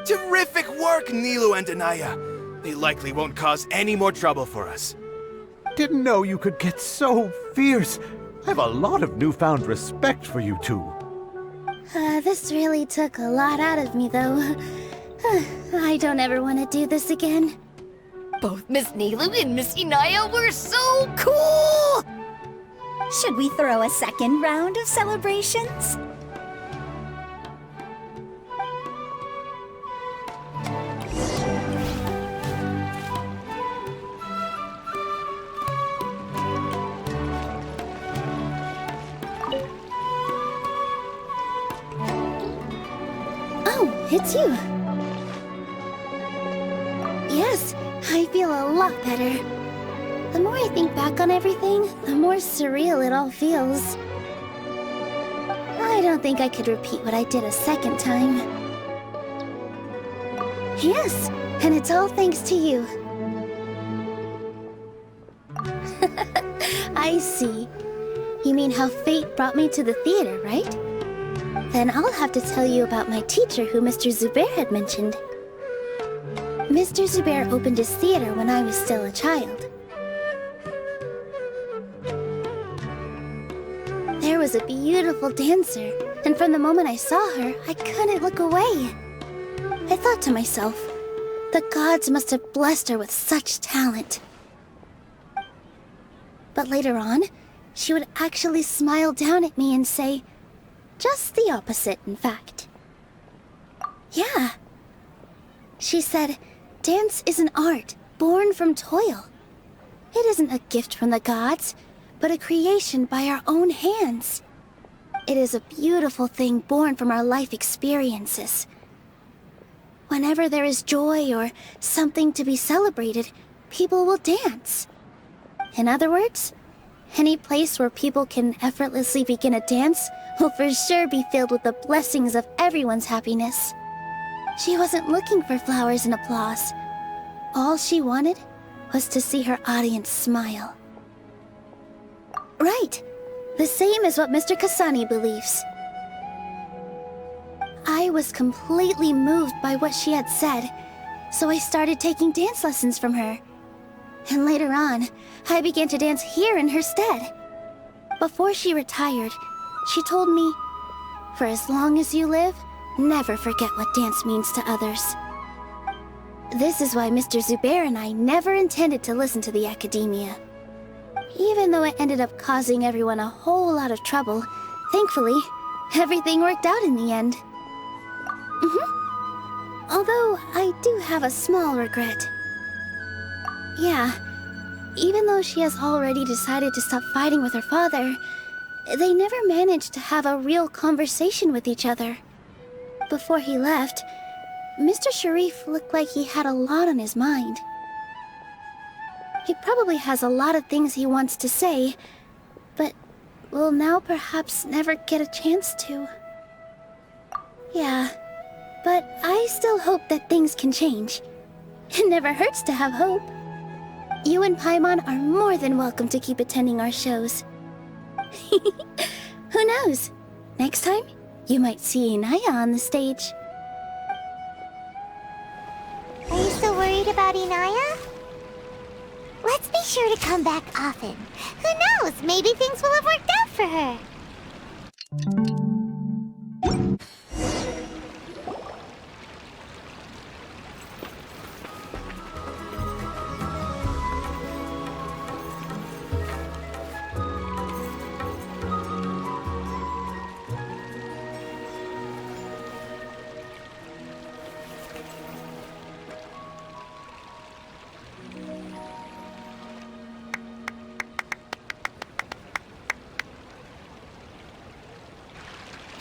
S6: Terrific work, Nilou and Inayah. They likely won't cause any more trouble for us.
S8: Didn't know you could get so fierce. I have a lot of newfound respect for you two.
S1: This really took a lot out of me, though. I don't ever want to do this again.
S14: Both Miss Nilou and Miss Inayah were so cool!
S11: Should we throw a second round of celebrations?
S1: Oh, it's you. Yes, I feel a lot better. The more I think back on everything, the more surreal it all feels. I don't think I could repeat what I did a second time. Yes, and it's all thanks to you. I see. You mean how fate brought me to the theater, right? Then I'll have to tell you about my teacher who Mr. Zubair had mentioned. Mr. Zubair opened his theater when I was still a child. There was a beautiful dancer, and from the moment I saw her, I couldn't look away. I thought to myself, the gods must have blessed her with such talent. But later on, she would actually smile down at me and say, just the opposite, in fact. Yeah. She said, dance is an art born from toil. It isn't a gift from the gods, but a creation by our own hands. It is a beautiful thing born from our life experiences. Whenever there is joy or something to be celebrated, people will dance. In other words, any place where people can effortlessly begin a dance will for sure be filled with the blessings of everyone's happiness. She wasn't looking for flowers and applause. All she wanted was to see her audience smile. Right. The same as what Mr. Kasani believes. I was completely moved by what she had said, so I started taking dance lessons from her. And later on, I began to dance here in her stead. Before she retired, she told me, for as long as you live, never forget what dance means to others. This is why Mr. Zubair and I never intended to listen to the academia. Even though it ended up causing everyone a whole lot of trouble, thankfully, everything worked out in the end. Although, I do have a small regret. Yeah, even though she has already decided to stop fighting with her father, they never managed to have a real conversation with each other. Before he left, Mr. Sharif looked like he had a lot on his mind. He probably has a lot of things he wants to say, but will now perhaps never get a chance to. Yeah, but I still hope that things can change. It never hurts to have hope. You and Paimon are more than welcome to keep attending our shows. Who knows? Next time, you might see Inayah on the stage.
S2: Are you still worried about Inayah? Let's be sure to come back often. Who knows? Maybe things will have worked out for her.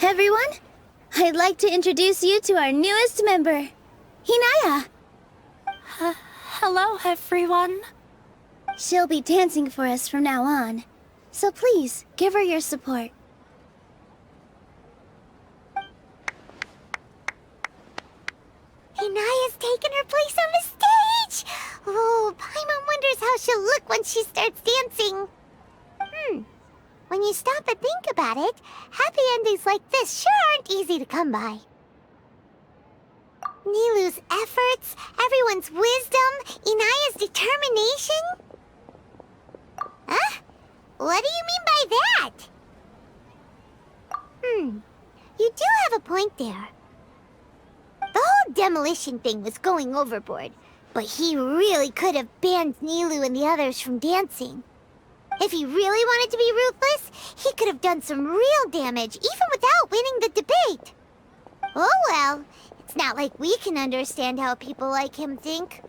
S1: Everyone, I'd like to introduce you to our newest member, Inayah.
S9: Hello, everyone.
S1: She'll be dancing for us from now on, so please give her your support.
S2: Inayah's taken her place on the stage! Oh, Paimon wonders how she'll look when she starts dancing. When you stop and think about it, happy endings like this sure aren't easy to come by. Nilou's efforts, everyone's wisdom, Inayah's determination? Huh? What do you mean by that? You do have a point there. The whole demolition thing was going overboard, but he really could have banned Nilou and the others from dancing. If he really wanted to be ruthless, he could have done some real damage, even without winning the debate. Oh well, it's not like we can understand how people like him think.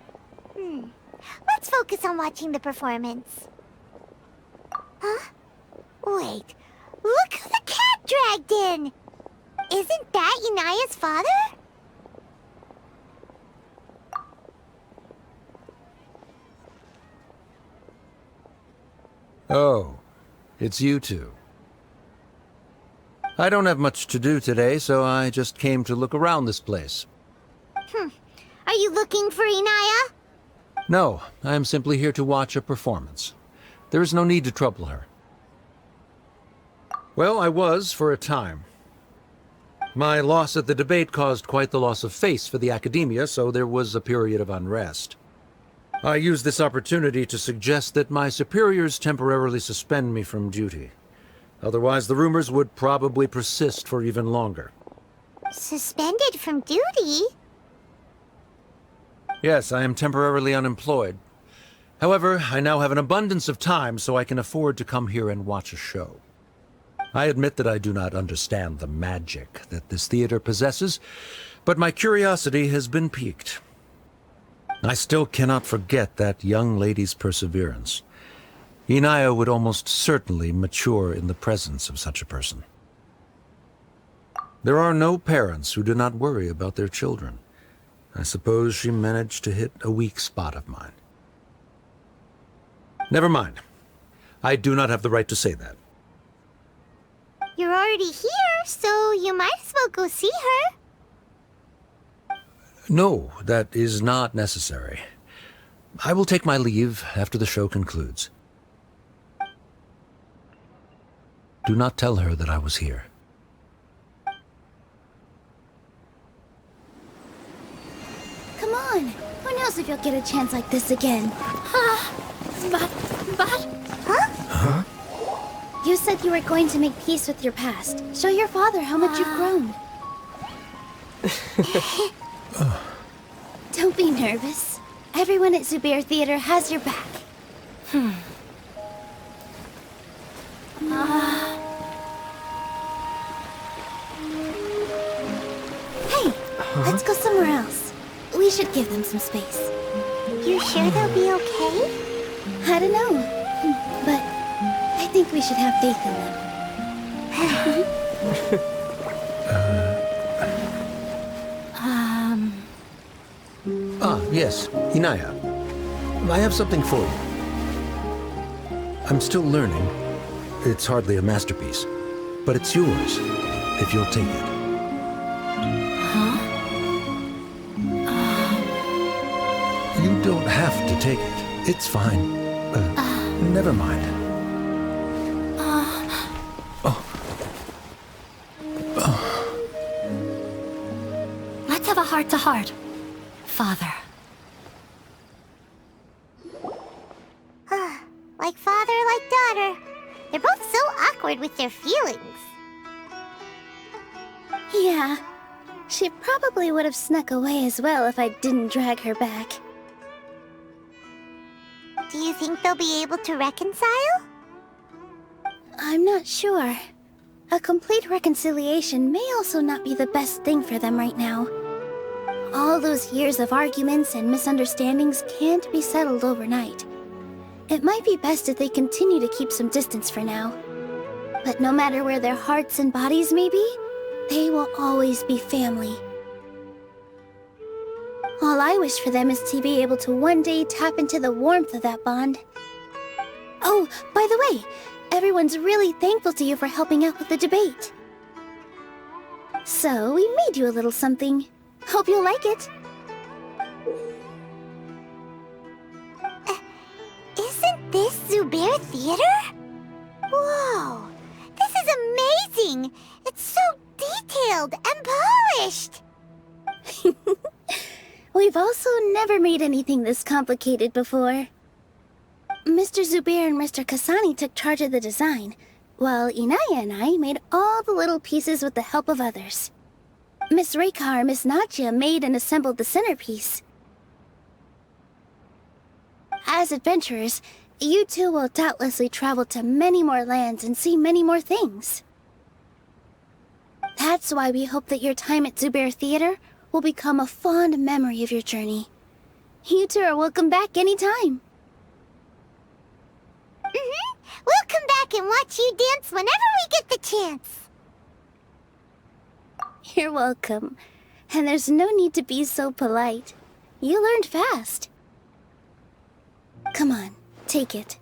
S2: Let's focus on watching the performance. Huh? Wait, look who the cat dragged in! Isn't that Inayah's father?
S12: Oh, it's you two. I don't have much to do today, so I just came to look around this place.
S2: Are you looking for Inayah?
S12: No, I am simply here to watch a performance. There is no need to trouble her. Well, I was for a time. My loss at the debate caused quite the loss of face for the academia, so there was a period of unrest. I used this opportunity to suggest that my superiors temporarily suspend me from duty. Otherwise, the rumors would probably persist for even longer.
S2: Suspended from duty?
S12: Yes, I am temporarily unemployed. However, I now have an abundance of time, so I can afford to come here and watch a show. I admit that I do not understand the magic that this theater possesses, but my curiosity has been piqued. I still cannot forget that young lady's perseverance. Inayah would almost certainly mature in the presence of such a person. There are no parents who do not worry about their children. I suppose she managed to hit a weak spot of mine. Never mind. I do not have the right to say that.
S2: You're already here, so you might as well go see her.
S12: No, that is not necessary. I will take my leave after the show concludes. Do not tell her that I was here.
S1: Come on. Who knows if you'll get a chance like this again?
S2: Huh?
S1: You said you were going to make peace with your past. Show your father how much you've grown. Don't be nervous. Everyone at Zubair Theater has your back. Hey, let's go somewhere else. We should give them some space.
S2: You sure they'll be okay?
S1: I don't know, but I think we should have faith in them.
S12: Yes, Inayah. I have something for you. I'm still learning. It's hardly a masterpiece, but it's yours, if you'll take it. You don't have to take it. It's fine. Never mind.
S9: Let's have a heart-to-heart, Father.
S2: Like father, like daughter. They're both so awkward with their feelings.
S1: Yeah, she probably would have snuck away as well if I didn't drag her back.
S2: Do you think they'll be able to reconcile?
S1: I'm not sure. A complete reconciliation may also not be the best thing for them right now. All those years of arguments and misunderstandings can't be settled overnight. It might be best if they continue to keep some distance for now. But no matter where their hearts and bodies may be, They will always be family. All I wish for them is to be able to one day tap into the warmth of that bond. Oh, by the way, everyone's really thankful to you for helping out with the debate. So, we made you a little something. Hope you'll like it.
S2: Isn't this Zubair Theater? Whoa! This is amazing! It's so detailed and polished!
S1: We've also never made anything this complicated before. Mr. Zubair and Mr. Kasani took charge of the design, while Inayah and I made all the little pieces with the help of others. Miss Raykar and Miss Nadia made and assembled the centerpiece. As adventurers, you two will doubtlessly travel to many more lands and see many more things. That's why we hope that your time at Zubair Theater will become a fond memory of your journey. You two are welcome back anytime.
S2: We'll come back and watch you dance whenever we get the chance.
S1: You're welcome. And there's no need to be so polite. You learned fast. Come on, take it.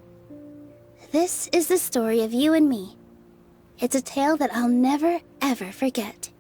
S1: This is the story of you and me. It's a tale that I'll never, ever forget.